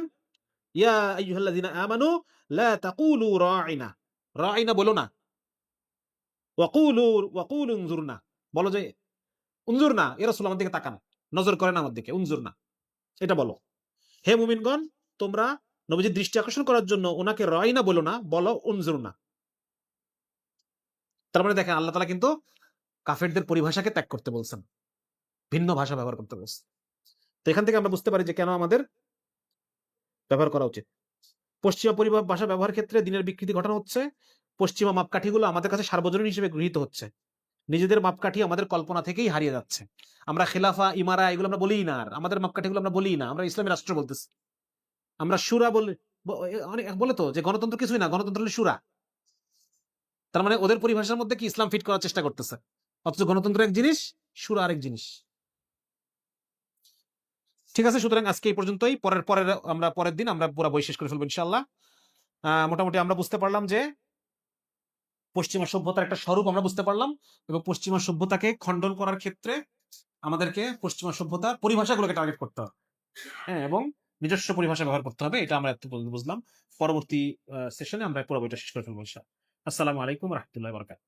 ইয়া আইয়ুহাল্লাযিনা আমানু লা তাকুলু রাঈনা, রাঈনা বলো না, ওয়াকুলু উনজুরনা, বলো যে উনজুরনা, ইয়া রাসূল আমার দিকে তাকান, নজর করেন আমার দিকে, উনজুরনা, এটা বলো। হে মুমিনগণ, তোমরা নবীজির দৃষ্টি আকর্ষণ করার জন্য ওনাকে রাঈনা বলো না, বলো উনজুরনা। তার মানে দেখেন আল্লাহ তাআলা কিন্তু কাফেরদের পরিভাষাকে ত্যাগ করতে বলছেন, ভিন্ন ভাষা ব্যবহার করতে বলছেন। তো এখান থেকে আমরা বুঝতে পারি যে কেন আমাদের ব্যবহার করা উচিত। পশ্চিমা ভাষা ব্যবহার ক্ষেত্রে দিনের বিকৃতি ঘটানো হচ্ছে। পশ্চিমা মাপকাঠিগুলো আমাদের কাছে সার্বজনীন হিসেবে গৃহীত হচ্ছে। নিজেদের মাপকাঠি আমাদের কল্পনা থেকেই হারিয়ে যাচ্ছে। আমরা খেলাফা, ইমারা এগুলো আমরা বলিই না আর। আমাদের মাপকাঠিগুলো আমরা বলিই না। আমরা ইসলামী রাষ্ট্র বলতেছি। আমরা শুরা বলি, অনেক বলে তো যে গণতন্ত্র কিছুই না, গণতন্ত্র হলো শুরা। তার মানে ওদের পরিভাষার মধ্যে কি ইসলাম ফিট করার চেষ্টা করতেছে। অথচ গণতন্ত্র এক জিনিস, শুরা আরেক জিনিস। ঠিক আছে, সুতরাং আজকে এই পর্যন্তই। পরের দিন আমরা পুরো বই শেষ করে ফেলবো ইনশাআল্লাহ। মোটামুটি আমরা বুঝতে পারলাম যে পশ্চিমা সভ্যতার একটা স্বরূপ আমরা বুঝতে পারলাম, এবং পশ্চিমা সভ্যতাকে খণ্ডন করার ক্ষেত্রে আমাদেরকে পশ্চিমা সভ্যতার পরিভাষাগুলোকে টার্গেট করতে হবে, হ্যাঁ, এবং নিজস্ব পরিভাষা ব্যবহার করতে হবে। এটা আমরা এত পর্যন্ত বুঝলাম। পরবর্তী সেশনে আমরা পুরো বইটা শেষ করে ফেলবো ইনশাআল্লাহ। আসসালামু আলাইকুম রহমতুল্লাহ বরকাত।